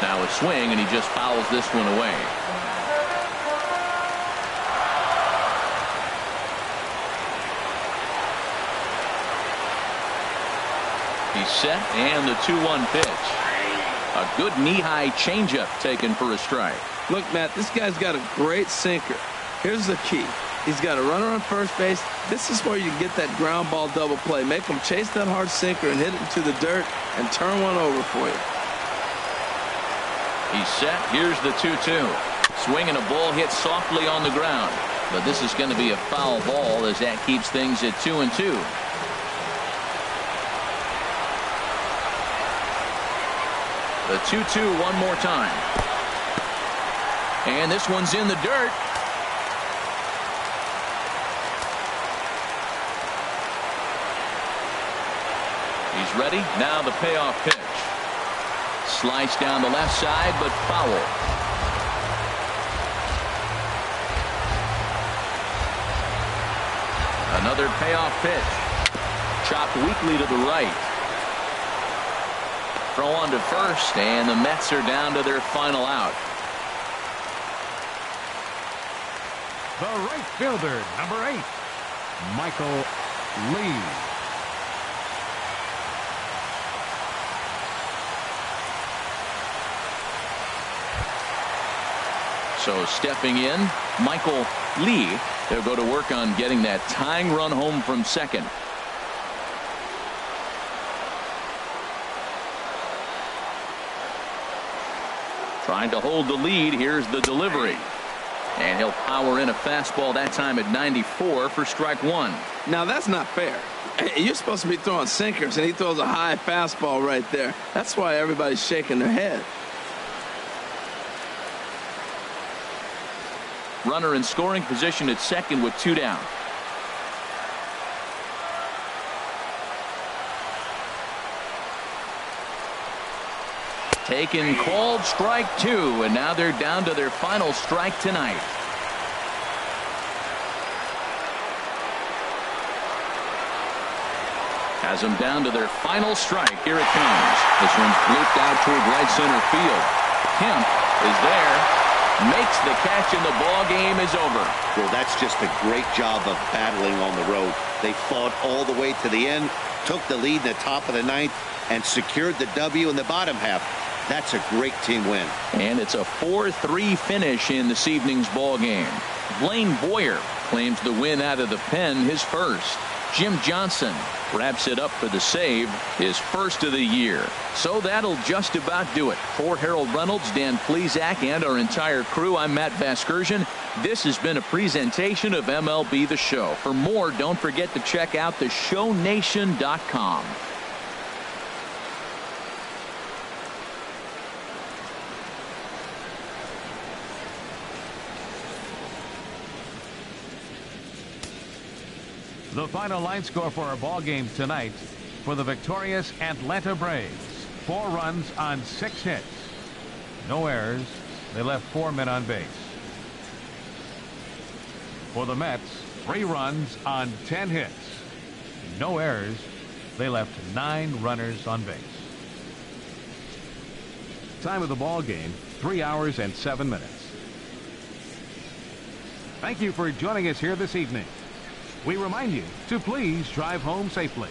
Now a swing, and he just fouls this one away. He's set, and the 2-1 pitch. A good knee-high changeup taken for a strike. Look, Matt, this guy's got a great sinker. Here's the key. He's got a runner on first base. This is where you get that ground ball double play. Make him chase that hard sinker and hit it into the dirt and turn one over for you. He's set. Here's the 2-2. Swinging a ball hit softly on the ground. But this is going to be a foul ball as that keeps things at 2-2. The 2-2 one more time. And this one's in the dirt. He's ready. Now the payoff pitch. Sliced down the left side, but foul. Another payoff pitch. Chopped weakly to the right. Throw on to first, and the Mets are down to their final out. The right fielder, number 8, Michael Lee. So stepping in, Michael Lee. They'll go to work on getting that tying run home from second. Trying to hold the lead. Here's the delivery. And he'll power in a fastball that time at 94 for strike one. Now that's not fair. You're supposed to be throwing sinkers, and he throws a high fastball right there. That's why everybody's shaking their head. Runner in scoring position at second with 2 down. Taken, called, strike 2, and now they're down to their final strike tonight. Has them down to their final strike. Here it comes. This one's blooped out toward right center field. Kemp is there, makes the catch, and the ball game is over. Well, that's just a great job of battling on the road. They fought all the way to the end, took the lead in the top of the ninth, and secured the W in the bottom half. That's a great team win. And it's a 4-3 finish in this evening's ball game. Blaine Boyer claims the win out of the pen, his first. Jim Johnson wraps it up for the save, his first of the year. So that'll just about do it. For Harold Reynolds, Dan Plesac, and our entire crew, I'm Matt Vasgersian. This has been a presentation of MLB The Show. For more, don't forget to check out theshownation.com. The final line score for our ball game tonight for the victorious Atlanta Braves. 4 runs on 6 hits. No errors. They left 4 men on base. For the Mets, 3 runs on 10 hits. No errors. They left 9 runners on base. Time of the ball game, 3 hours and 7 minutes. Thank you for joining us here this evening. We remind you to please drive home safely.